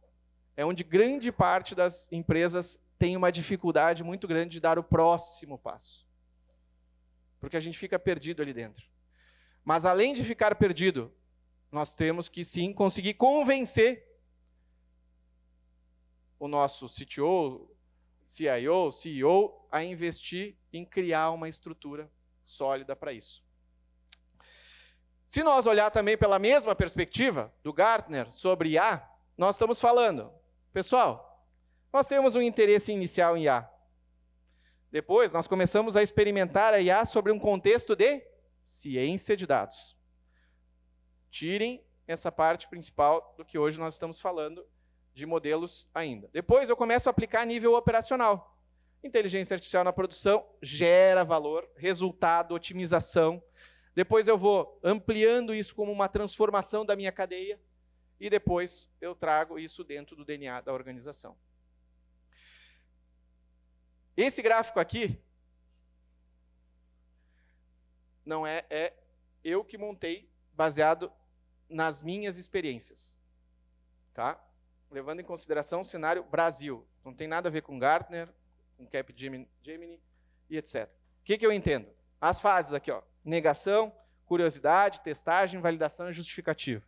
é onde grande parte das empresas tem uma dificuldade muito grande de dar o próximo passo. Porque a gente fica perdido ali dentro. Mas além de ficar perdido, nós temos que sim conseguir convencer o nosso CTO, CIO, CEO a investir em criar uma estrutura sólida para isso. Se nós olhar também pela mesma perspectiva do Gartner sobre IA, nós estamos falando, pessoal, nós temos um interesse inicial em IA. Depois, nós começamos a experimentar a IA sobre um contexto de ciência de dados. Tirem essa parte principal do que hoje nós estamos falando de modelos ainda. Depois, eu começo a aplicar a nível operacional. Inteligência artificial na produção gera valor, resultado, otimização. Depois eu vou ampliando isso como uma transformação da minha cadeia e depois eu trago isso dentro do DNA da organização. Esse gráfico aqui não é eu que montei baseado nas minhas experiências. Tá? Levando em consideração o cenário Brasil. Não tem nada a ver com Gartner, com Capgemini e etc. O que eu entendo? As fases aqui, ó. Negação, curiosidade, testagem, validação e justificativa.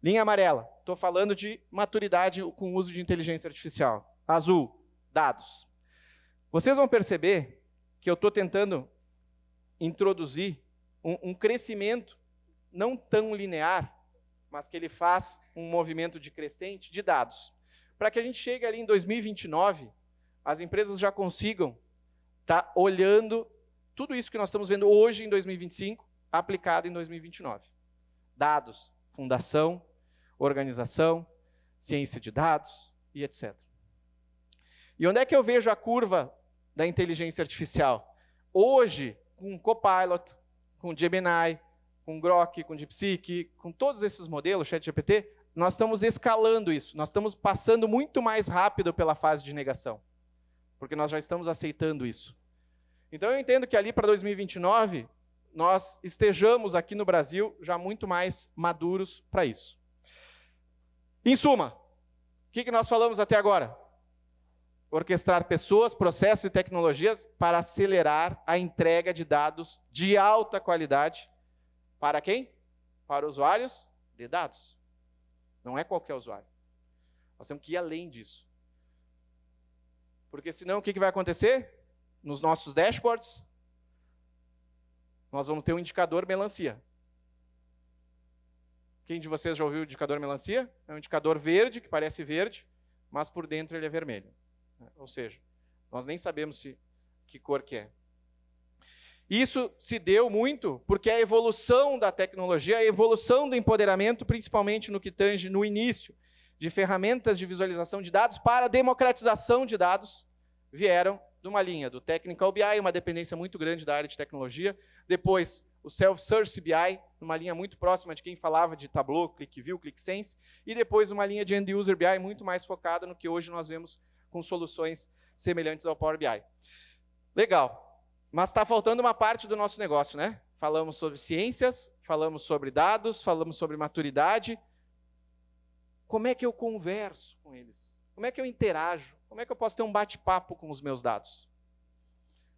Linha amarela, estou falando de maturidade com o uso de inteligência artificial. azul, dados. Vocês vão perceber que eu estou tentando introduzir um crescimento não tão linear, mas que ele faz um movimento de crescente de dados. Para que a gente chegue ali em 2029, as empresas já consigam estar olhando tudo isso que nós estamos vendo hoje em 2025, aplicado em 2029. Dados, fundação, organização, ciência de dados e etc. E onde é que eu vejo a curva da inteligência artificial? Hoje, com Copilot, com Gemini, com Grok, com DeepSeek, com todos esses modelos, ChatGPT, nós estamos escalando isso. Nós estamos passando muito mais rápido pela fase de negação, porque nós já estamos aceitando isso. Então, eu entendo que ali para 2029, nós estejamos aqui no Brasil já muito mais maduros para isso. Em suma, o que nós falamos até agora? Orquestrar pessoas, processos e tecnologias para acelerar a entrega de dados de alta qualidade. Para quem? Para usuários de dados. Não é qualquer usuário. Nós temos que ir além disso. Porque senão o que vai acontecer? Nos nossos dashboards, nós vamos ter um indicador melancia. Quem de vocês já ouviu o indicador melancia? É um indicador verde, que parece verde, mas por dentro ele é vermelho. Ou seja, nós nem sabemos que cor que é. Isso se deu muito porque a evolução da tecnologia, a evolução do empoderamento, principalmente no que tange no início de ferramentas de visualização de dados para a democratização de dados, vieram de uma linha do Technical BI, uma dependência muito grande da área de tecnologia, depois o Self-Source BI, uma linha muito próxima de quem falava de Tableau, ClickView, ClickSense, e depois uma linha de End User BI muito mais focada no que hoje nós vemos com soluções semelhantes ao Power BI. Legal. Mas está faltando uma parte do nosso negócio, né? Falamos sobre ciências, falamos sobre dados, falamos sobre maturidade. Como é que eu converso com eles? Como é que eu interajo? Como é que eu posso ter um bate-papo com os meus dados?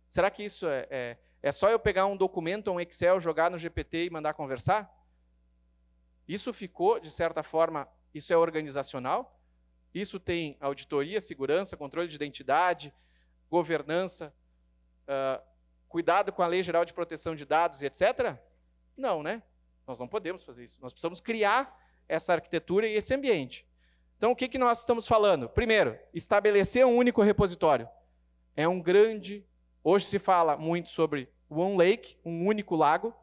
Será que isso é só eu pegar um documento, um Excel, jogar no GPT e mandar conversar? Isso ficou, de certa forma, isso é organizacional? Isso tem auditoria, segurança, controle de identidade, governança, cuidado com a Lei Geral de Proteção de Dados e etc? Não, né? Nós não podemos fazer isso. Nós precisamos criar essa arquitetura e esse ambiente. Então, o que nós estamos falando? Primeiro, estabelecer um único repositório. É um grande... Hoje se fala muito sobre One Lake, um único lago,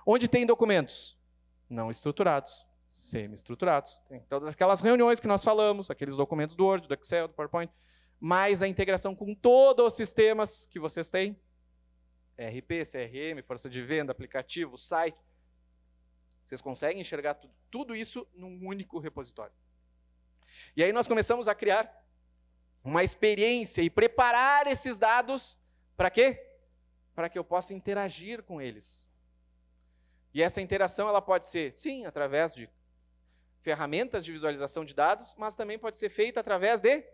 onde tem documentos não estruturados, semi-estruturados. Tem todas aquelas reuniões que nós falamos, aqueles documentos do Word, do Excel, do PowerPoint, mais a integração com todos os sistemas que vocês têm, ERP, CRM, força de venda, aplicativo, site. Vocês conseguem enxergar tudo isso num único repositório. E aí nós começamos a criar uma experiência e preparar esses dados para quê? Para que eu possa interagir com eles. E essa interação ela pode ser, sim, através de ferramentas de visualização de dados, mas também pode ser feita através de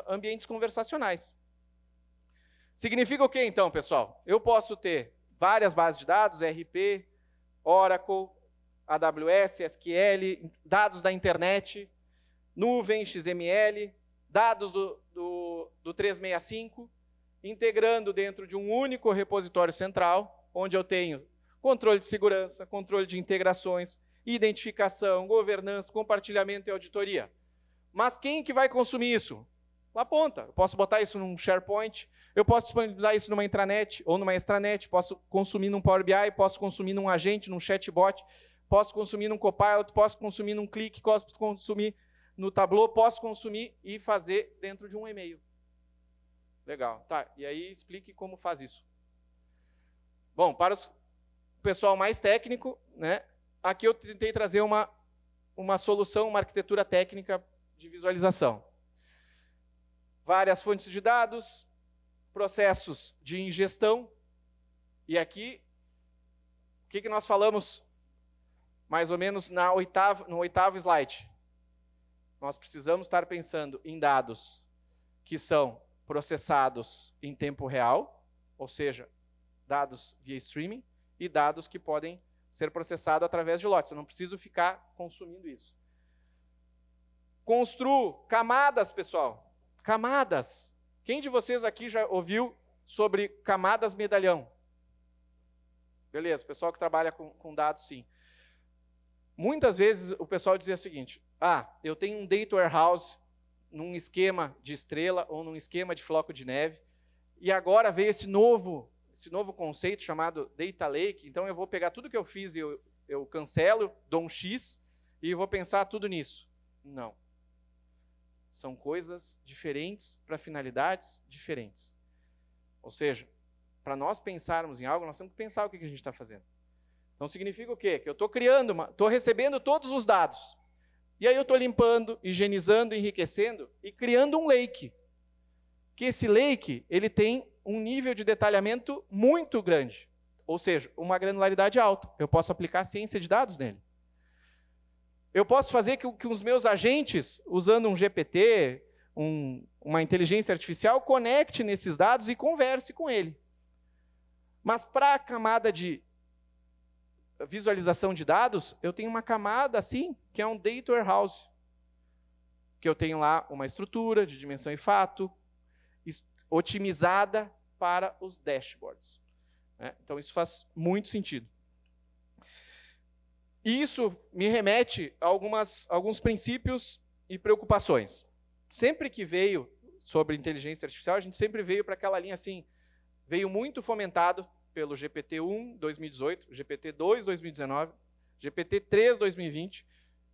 ambientes conversacionais. Significa o quê, então, pessoal? Eu posso ter várias bases de dados, RP, Oracle, AWS, SQL, dados da internet, nuvem, XML, dados do 365, integrando dentro de um único repositório central, onde eu tenho controle de segurança, controle de integrações, identificação, governança, compartilhamento e auditoria. Mas quem que vai consumir isso? Na ponta. Eu posso botar isso num SharePoint, eu posso disponibilizar isso numa intranet ou numa extranet, posso consumir num Power BI, posso consumir num agente, num chatbot, posso consumir num Copilot, posso consumir num Click, posso consumir no Tableau, posso consumir e fazer dentro de um e-mail. Legal. Tá, e aí explique como faz isso. Bom, para o pessoal mais técnico, né, aqui eu tentei trazer uma solução, uma arquitetura técnica de visualização. Várias fontes de dados, processos de ingestão. E aqui, o que nós falamos mais ou menos no oitavo slide? Nós precisamos estar pensando em dados que são processados em tempo real, ou seja, dados via streaming, e dados que podem ser processados através de lotes. Eu não preciso ficar consumindo isso. Construo camadas, pessoal. Camadas. Quem de vocês aqui já ouviu sobre camadas medalhão? Beleza, o pessoal que trabalha com dados, sim. Muitas vezes o pessoal dizia o seguinte, eu tenho um data warehouse num esquema de estrela ou num esquema de floco de neve, e agora veio esse novo conceito chamado Data Lake, então eu vou pegar tudo que eu fiz e eu cancelo, dou um X e vou pensar tudo nisso. Não. São coisas diferentes para finalidades diferentes. Ou seja, para nós pensarmos em algo, nós temos que pensar o que a gente está fazendo. Então significa o quê? Que eu estou estou recebendo todos os dados. E aí eu estou limpando, higienizando, enriquecendo e criando um lake. Que esse lake, ele tem um nível de detalhamento muito grande. Ou seja, uma granularidade alta. Eu posso aplicar ciência de dados nele. Eu posso fazer que os meus agentes, usando um GPT, uma inteligência artificial, conecte nesses dados e converse com ele. Mas para a camada de visualização de dados, eu tenho uma camada assim, que é um Data Warehouse. Que eu tenho lá uma estrutura de dimensão e fato, otimizada para os dashboards. Então, isso faz muito sentido. E isso me remete a alguns princípios e preocupações. Sempre que veio sobre inteligência artificial, a gente sempre veio para aquela linha assim, veio muito fomentado pelo GPT-1 2018, GPT-2 2019, GPT-3 2020,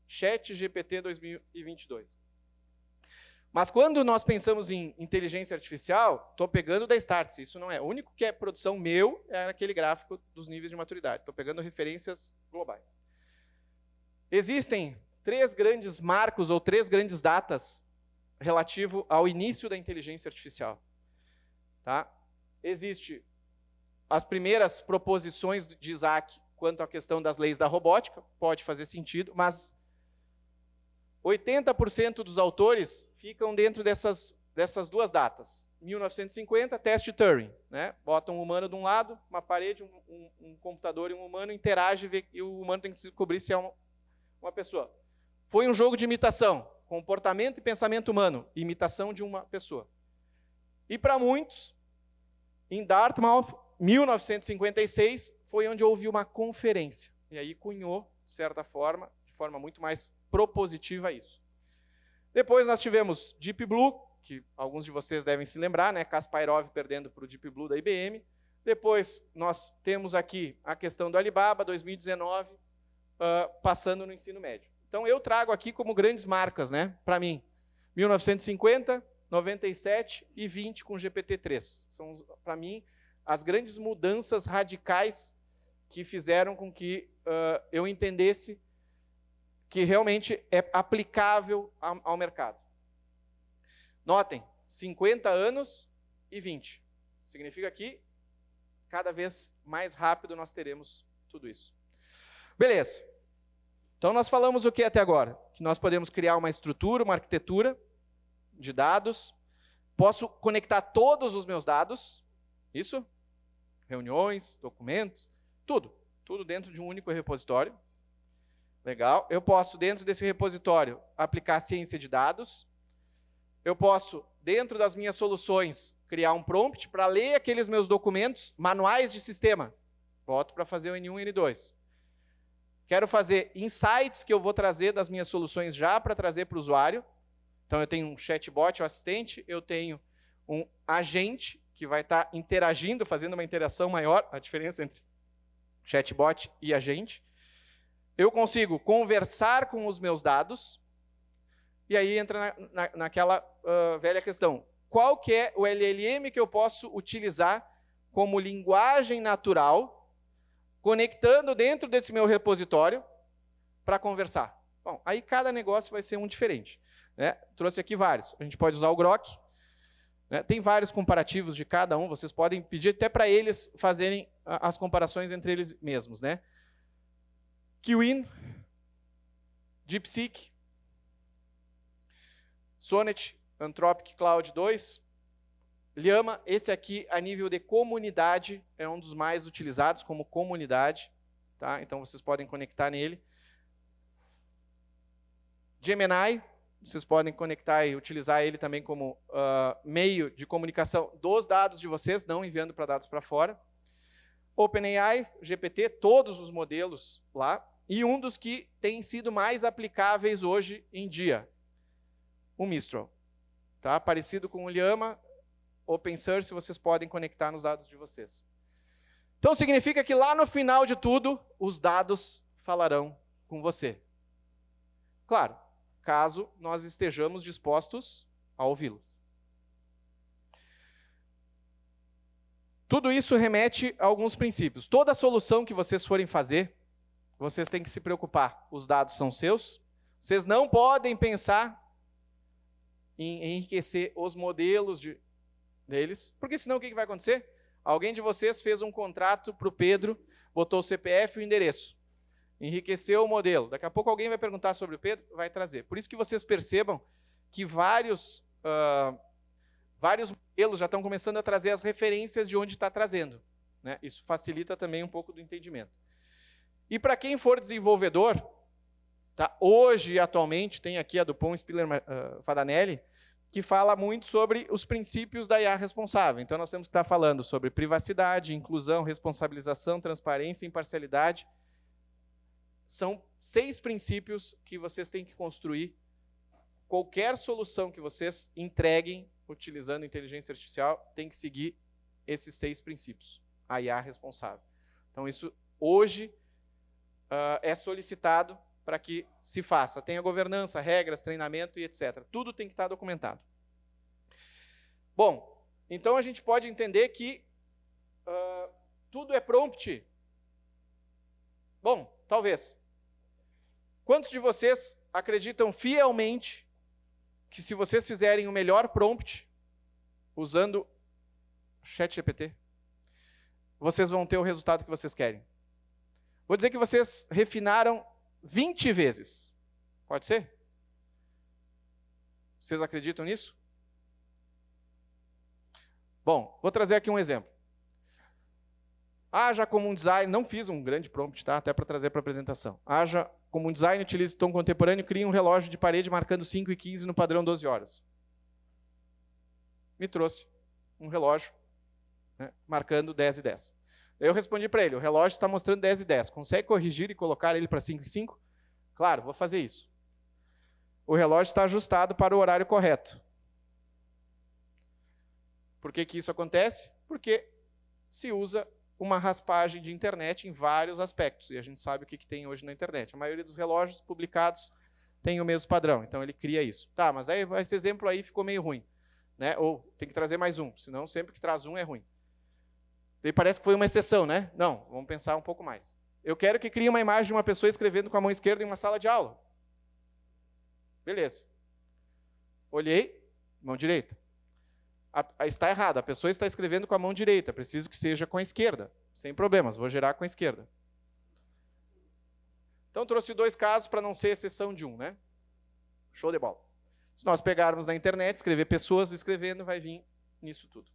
ChatGPT 2022. Mas quando nós pensamos em inteligência artificial, estou pegando da Startse, isso não é. O único que é produção meu é aquele gráfico dos níveis de maturidade. Estou pegando referências globais. Existem 3 grandes marcos ou 3 grandes datas relativo ao início da inteligência artificial. Tá? Existe as primeiras proposições de Isaac quanto à questão das leis da robótica, pode fazer sentido, mas 80% dos autores ficam dentro dessas 2 datas. 1950, teste Turing. Né? Bota um humano de um lado, uma parede, um computador e um humano, interage e o humano tem que descobrir se é uma pessoa. Foi um jogo de imitação, comportamento e pensamento humano, imitação de uma pessoa. E para muitos, em Dartmouth, 1956, foi onde houve uma conferência. E aí cunhou, de certa forma, de forma muito mais propositiva isso. Depois nós tivemos Deep Blue, que alguns de vocês devem se lembrar, né? Kasparov perdendo para o Deep Blue da IBM. Depois nós temos aqui a questão do Alibaba, 2019, passando no ensino médio. Então eu trago aqui como grandes marcas, né? Para mim, 1950, 97 e 20 com GPT-3. São, para mim, as grandes mudanças radicais que fizeram com que eu entendesse que realmente é aplicável ao mercado. Notem, 50 anos e 20. Significa que cada vez mais rápido nós teremos tudo isso. Beleza. Então nós falamos o que até agora? Que nós podemos criar uma estrutura, uma arquitetura de dados. Posso conectar todos os meus dados. Isso? Reuniões, documentos, tudo. Tudo dentro de um único repositório. Legal. Eu posso, dentro desse repositório, aplicar ciência de dados. Eu posso, dentro das minhas soluções, criar um prompt para ler aqueles meus documentos, manuais de sistema. Boto para fazer o N1 e N2. Quero fazer insights que eu vou trazer das minhas soluções já para trazer para o usuário. Então, eu tenho um chatbot, um assistente, eu tenho um agente que vai estar interagindo, fazendo uma interação maior, a diferença entre chatbot e agente. Eu consigo conversar com os meus dados, e aí entra naquela velha questão. Qual que é o LLM que eu posso utilizar como linguagem natural, conectando dentro desse meu repositório para conversar? Bom, aí cada negócio vai ser um diferente. Né? Trouxe aqui vários. A gente pode usar o Grok. Né? Tem vários comparativos de cada um. Vocês podem pedir até para eles fazerem as comparações entre eles mesmos. Né? Qwen, DeepSeek, Sonnet, Anthropic Claude 2, Llama, esse aqui a nível de comunidade é um dos mais utilizados como comunidade, tá? Então vocês podem conectar nele. Gemini, vocês podem conectar e utilizar ele também como meio de comunicação dos dados de vocês, não enviando para dados para fora. OpenAI, GPT, todos os modelos lá. E um dos que tem sido mais aplicáveis hoje em dia, o Mistral. Tá? Parecido com o Llama, Open Source, vocês podem conectar nos dados de vocês. Então significa que lá no final de tudo, os dados falarão com você. Claro, caso nós estejamos dispostos a ouvi-los. Tudo isso remete a alguns princípios. Toda solução que vocês forem fazer, vocês têm que se preocupar. Os dados são seus. Vocês não podem pensar em enriquecer os modelos deles, porque senão o que vai acontecer? Alguém de vocês fez um contrato para o Pedro, botou o CPF e o endereço. Enriqueceu o modelo. Daqui a pouco alguém vai perguntar sobre o Pedro, vai trazer. Por isso que vocês percebam que vários modelos já estão começando a trazer as referências de onde está trazendo. Né? Isso facilita também um pouco do entendimento. E para quem for desenvolvedor, tá? Hoje, atualmente, tem aqui a Dupont Spiller Fadanelli, que fala muito sobre os princípios da IA responsável. Então, nós temos que estar falando sobre privacidade, inclusão, responsabilização, transparência e imparcialidade. São 6 princípios que vocês têm que construir. Qualquer solução que vocês entreguem utilizando inteligência artificial tem que seguir esses 6 princípios. A IA responsável. Então, isso hoje é solicitado para que se faça. Tem a governança, regras, treinamento e etc. Tudo tem que estar documentado. Bom, então a gente pode entender que tudo é prompt. Bom, talvez. Quantos de vocês acreditam fielmente que se vocês fizerem o melhor prompt usando o ChatGPT, vocês vão ter o resultado que vocês querem? Vou dizer que vocês refinaram 20 vezes. Pode ser? Vocês acreditam nisso? Bom, vou trazer aqui um exemplo. Haja como um design, não fiz um grande prompt, tá? Até para trazer para a apresentação. Haja como um design, utilize tom contemporâneo, crie um relógio de parede marcando 5 e 15 no padrão 12 horas. Me trouxe um relógio, né, marcando 10 e 10. Eu respondi para ele, o relógio está mostrando 10 e 10. Consegue corrigir e colocar ele para 5 e 5? Claro, vou fazer isso. O relógio está ajustado para o horário correto. Por que isso acontece? Porque se usa uma raspagem de internet em vários aspectos. E a gente sabe o que tem hoje na internet. A maioria dos relógios publicados tem o mesmo padrão. Então ele cria isso. Tá, mas aí esse exemplo aí ficou meio ruim. Né? Ou tem que trazer mais um, senão sempre que traz um é ruim. E parece que foi uma exceção, né? Não, vamos pensar um pouco mais. Eu quero que crie uma imagem de uma pessoa escrevendo com a mão esquerda em uma sala de aula. Beleza. Olhei, mão direita. Está errado, a pessoa está escrevendo com a mão direita, preciso que seja com a esquerda. Sem problemas, vou gerar com a esquerda. Então trouxe 2 casos para não ser exceção de um, né? Show de bola. Se nós pegarmos na internet, escrever pessoas escrevendo, vai vir nisso tudo.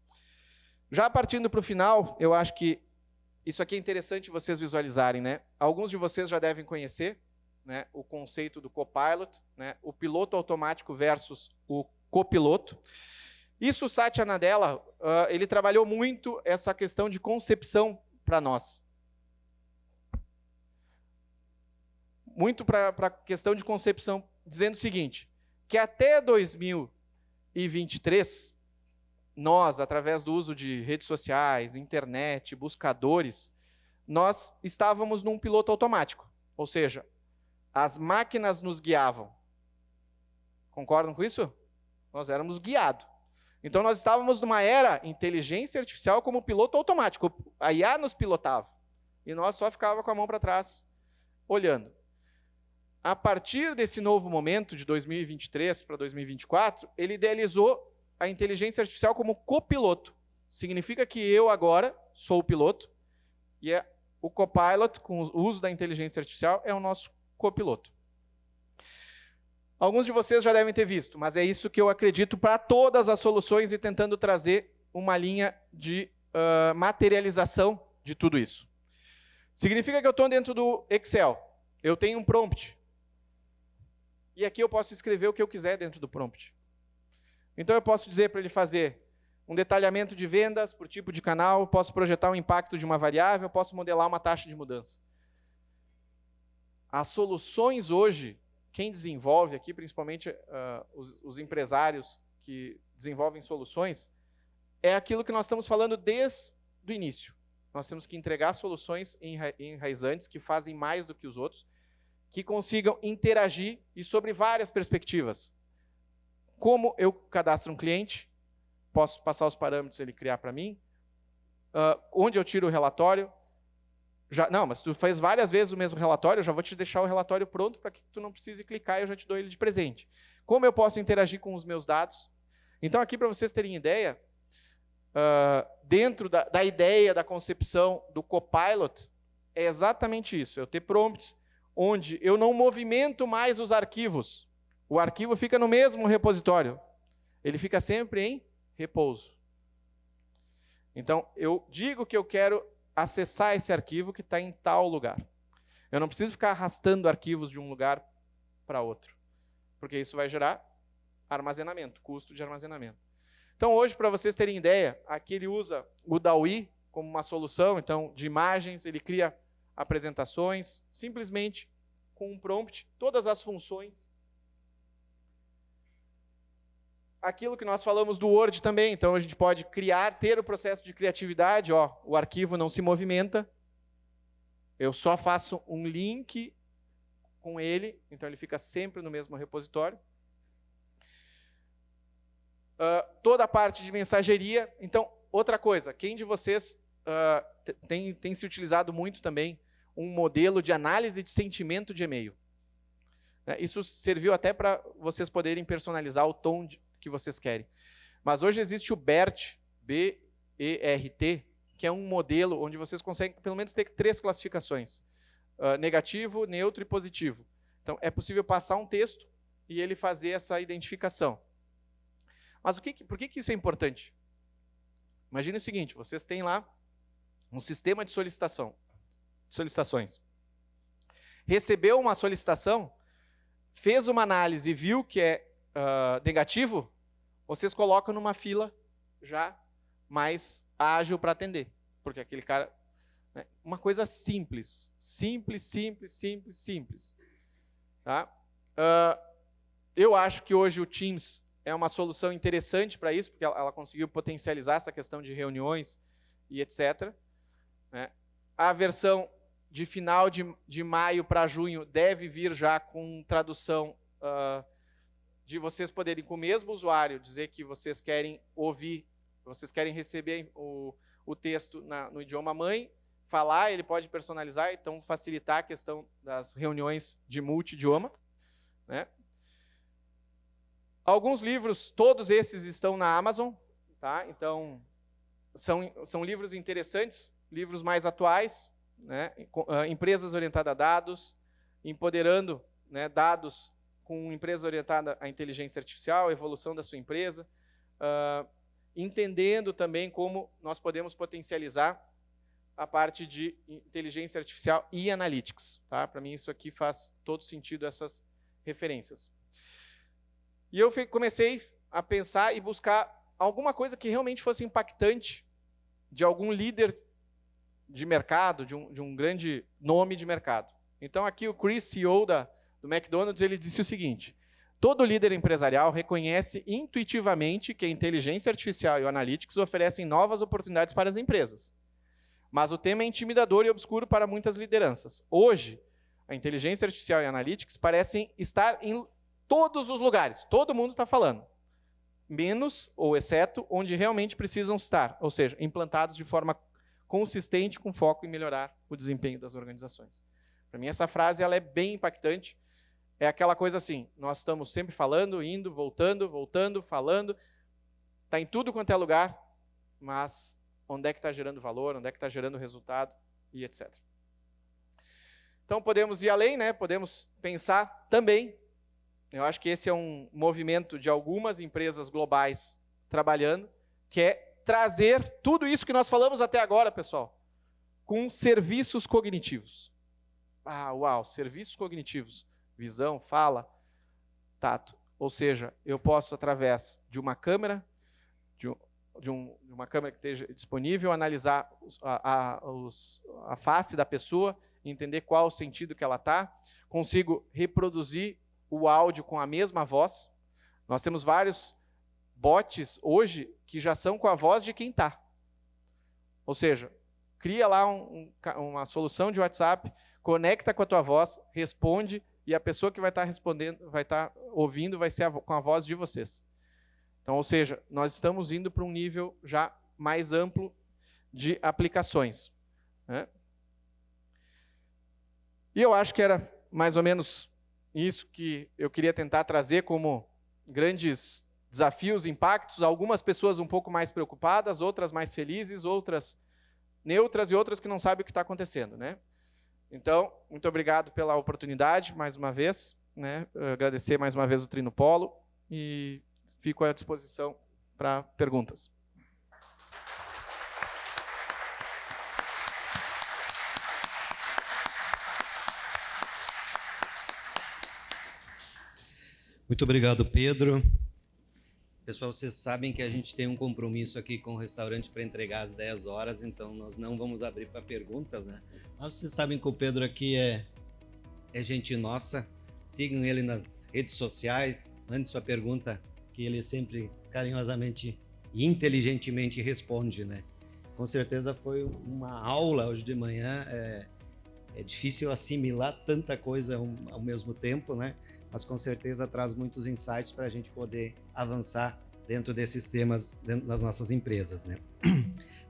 Já partindo para o final, eu acho que isso aqui é interessante vocês visualizarem, né? Alguns de vocês já devem conhecer, né, o conceito do copilot, né, o piloto automático versus o copiloto. Isso o Satya Nadella, ele trabalhou muito essa questão de concepção para nós. Muito para a questão de concepção, dizendo o seguinte, que até 2023, nós, através do uso de redes sociais, internet, buscadores, nós estávamos num piloto automático. Ou seja, as máquinas nos guiavam. Concordam com isso? Nós éramos guiados. Então nós estávamos numa era inteligência artificial como piloto automático. A IA nos pilotava. E nós só ficávamos com a mão para trás, olhando. A partir desse novo momento, de 2023 para 2024, ele idealizou a inteligência artificial como copiloto. Significa que eu agora sou o piloto e o copilot, com o uso da inteligência artificial, é o nosso copiloto. Alguns de vocês já devem ter visto, mas é isso que eu acredito para todas as soluções e tentando trazer uma linha de materialização de tudo isso. Significa que eu estou dentro do Excel, eu tenho um prompt. E aqui eu posso escrever o que eu quiser dentro do prompt. Então eu posso dizer para ele fazer um detalhamento de vendas por tipo de canal, eu posso projetar o impacto de uma variável, eu posso modelar uma taxa de mudança. As soluções hoje, quem desenvolve aqui, principalmente os empresários que desenvolvem soluções, é aquilo que nós estamos falando desde o início. Nós temos que entregar soluções enraizantes que fazem mais do que os outros, que consigam interagir e sobre várias perspectivas. Como eu cadastro um cliente, posso passar os parâmetros ele criar para mim, onde eu tiro o relatório. Não, mas tu faz várias vezes o mesmo relatório, eu já vou te deixar o relatório pronto para que tu não precise clicar e eu já te dou ele de presente. Como eu posso interagir com os meus dados? Então, aqui, para vocês terem ideia, dentro da ideia, da concepção do Copilot, é exatamente isso. Eu ter prompts onde eu não movimento mais os arquivos. O arquivo fica no mesmo repositório. Ele fica sempre em repouso. Então, eu digo que eu quero acessar esse arquivo que está em tal lugar. Eu não preciso ficar arrastando arquivos de um lugar para outro, porque isso vai gerar armazenamento, custo de armazenamento. Então, hoje, para vocês terem ideia, aqui ele usa o DALL-E como uma solução, então, de imagens, ele cria apresentações, simplesmente com um prompt, todas as funções. Aquilo que nós falamos do Word também, então a gente pode criar, ter o processo de criatividade, o arquivo não se movimenta, eu só faço um link com ele, então ele fica sempre no mesmo repositório. Toda a parte de mensageria. Então, outra coisa, quem de vocês tem se utilizado muito também um modelo de análise de sentimento de e-mail? Isso serviu até para vocês poderem personalizar o tom que vocês querem. Mas hoje existe o BERT, B-E-R-T, que é um modelo onde vocês conseguem pelo menos ter 3 classificações. Negativo, neutro e positivo. Então, é possível passar um texto e ele fazer essa identificação. Mas por que isso é importante? Imagine o seguinte, vocês têm lá um sistema de solicitações. Recebeu uma solicitação, fez uma análise e viu que é negativo, vocês colocam numa fila já mais ágil para atender. Porque aquele cara... uma coisa simples. Simples. Tá? Eu acho que hoje o Teams é uma solução interessante para isso, porque ela conseguiu potencializar essa questão de reuniões e etc. A versão de final de maio para junho deve vir já com tradução de vocês poderem, com o mesmo usuário, dizer que vocês querem ouvir, vocês querem receber o texto no idioma mãe, falar, ele pode personalizar, então facilitar a questão das reuniões de multi-idioma. Alguns livros, todos esses estão na Amazon, tá? Então são livros interessantes, livros mais atuais, empresas orientadas a dados, empoderando dados com empresa orientada à inteligência artificial, a evolução da sua empresa, entendendo também como nós podemos potencializar a parte de inteligência artificial e analytics. Tá? Para mim, isso aqui faz todo sentido, essas referências. E eu comecei a pensar e buscar alguma coisa que realmente fosse impactante de algum líder de mercado, de um grande nome de mercado. Então, aqui o Chris, CEO do McDonald's, ele disse o seguinte: todo líder empresarial reconhece intuitivamente que a inteligência artificial e o analytics oferecem novas oportunidades para as empresas. Mas o tema é intimidador e obscuro para muitas lideranças. Hoje, a inteligência artificial e a analytics parecem estar em todos os lugares. Todo mundo está falando. Menos, ou exceto, onde realmente precisam estar. Ou seja, implantados de forma consistente, com foco em melhorar o desempenho das organizações. Para mim, essa frase ela é bem impactante. É aquela coisa assim, nós estamos sempre falando, indo, voltando, falando. Está em tudo quanto é lugar, mas onde é que está gerando valor, onde é que está gerando resultado e etc. Então, podemos ir além, podemos pensar também. Eu acho que esse é um movimento de algumas empresas globais trabalhando, que é trazer tudo isso que nós falamos até agora, pessoal, com serviços cognitivos. Uau, serviços cognitivos. Visão, fala, tato. Ou seja, eu posso, através de uma câmera, de uma câmera que esteja disponível, analisar a face da pessoa, entender qual o sentido que ela está, consigo reproduzir o áudio com a mesma voz. Nós temos vários bots hoje que já são com a voz de quem está. Ou seja, cria lá uma solução de WhatsApp, conecta com a tua voz, responde, e a pessoa que vai estar respondendo, vai estar ouvindo, vai ser com a voz de vocês. Então, ou seja, nós estamos indo para um nível já mais amplo de aplicações, né? E eu acho que era mais ou menos isso que eu queria tentar trazer como grandes desafios, impactos. Algumas pessoas um pouco mais preocupadas, outras mais felizes, outras neutras e outras que não sabem o que está acontecendo, né? Então, muito obrigado pela oportunidade, mais uma vez, né? Agradecer mais uma vez o Trino Polo e fico à disposição para perguntas. Muito obrigado, Pedro. Pessoal, vocês sabem que a gente tem um compromisso aqui com o restaurante para entregar às 10 horas, então nós não vamos abrir para perguntas, né? Mas vocês sabem que o Pedro aqui é gente nossa. Sigam ele nas redes sociais, mande sua pergunta, que ele sempre carinhosamente e inteligentemente responde, né? Com certeza foi uma aula hoje de manhã. É difícil assimilar tanta coisa ao mesmo tempo, né? Mas com certeza traz muitos insights para a gente poder avançar dentro desses temas dentro das nossas empresas, né?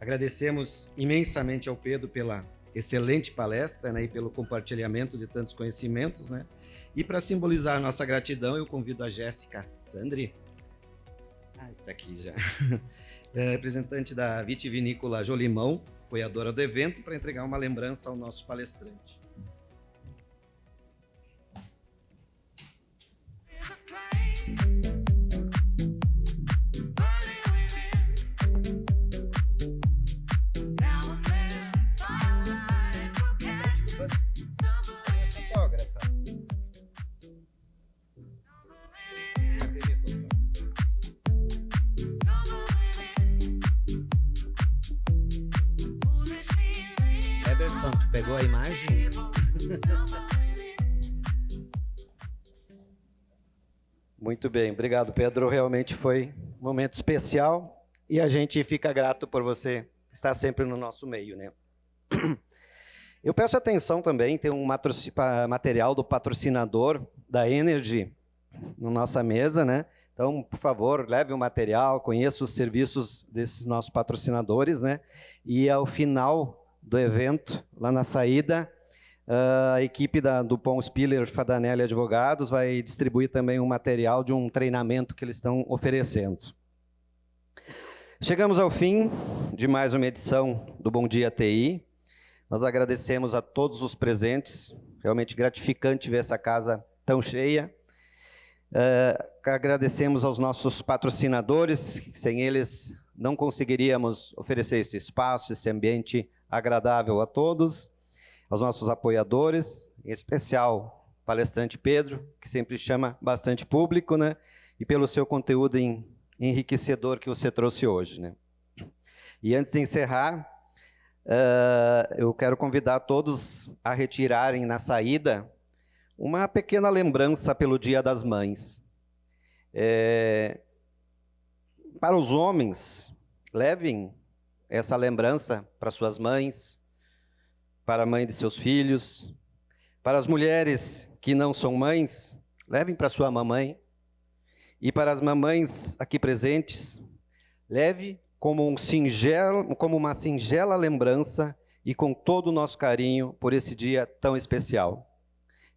Agradecemos imensamente ao Pedro pela excelente palestra, né, e pelo compartilhamento de tantos conhecimentos, né? E para simbolizar nossa gratidão, eu convido a Jéssica Sandri, está aqui já, representante da Vitivinícola Jolimão, apoiadora do evento, para entregar uma lembrança ao nosso palestrante. Ederson, tu pegou a imagem? Muito bem, obrigado, Pedro. Realmente foi um momento especial e a gente fica grato por você estar sempre no nosso meio, né? Eu peço atenção também, tem um material do patrocinador da Energy na nossa mesa, né? Então, por favor, leve o material, conheça os serviços desses nossos patrocinadores, né? E ao final do evento, lá na saída, a equipe do Pons Spiller Fadanelli Advogados vai distribuir também um material de um treinamento que eles estão oferecendo. Chegamos ao fim de mais uma edição do Bom Dia TI. Nós agradecemos a todos os presentes, realmente gratificante ver essa casa tão cheia. Agradecemos aos nossos patrocinadores, sem eles não conseguiríamos oferecer esse espaço, esse ambiente agradável a todos, aos nossos apoiadores, em especial o palestrante Pedro, que sempre chama bastante público, né? E pelo seu conteúdo enriquecedor que você trouxe hoje, né? E antes de encerrar, eu quero convidar todos a retirarem na saída uma pequena lembrança pelo Dia das Mães. Para os homens, levem essa lembrança para suas mães, para a mãe de seus filhos. Para as mulheres que não são mães, levem para sua mamãe. E para as mamães aqui presentes, leve como uma singela lembrança e com todo o nosso carinho por esse dia tão especial.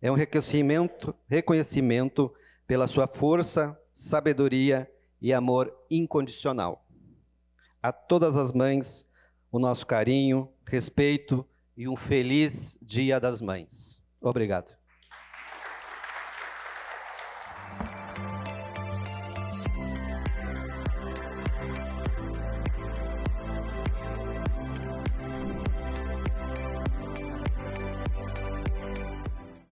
É um reconhecimento pela sua força, sabedoria e amor incondicional. A todas as mães, o nosso carinho, respeito e um feliz Dia das Mães. Obrigado.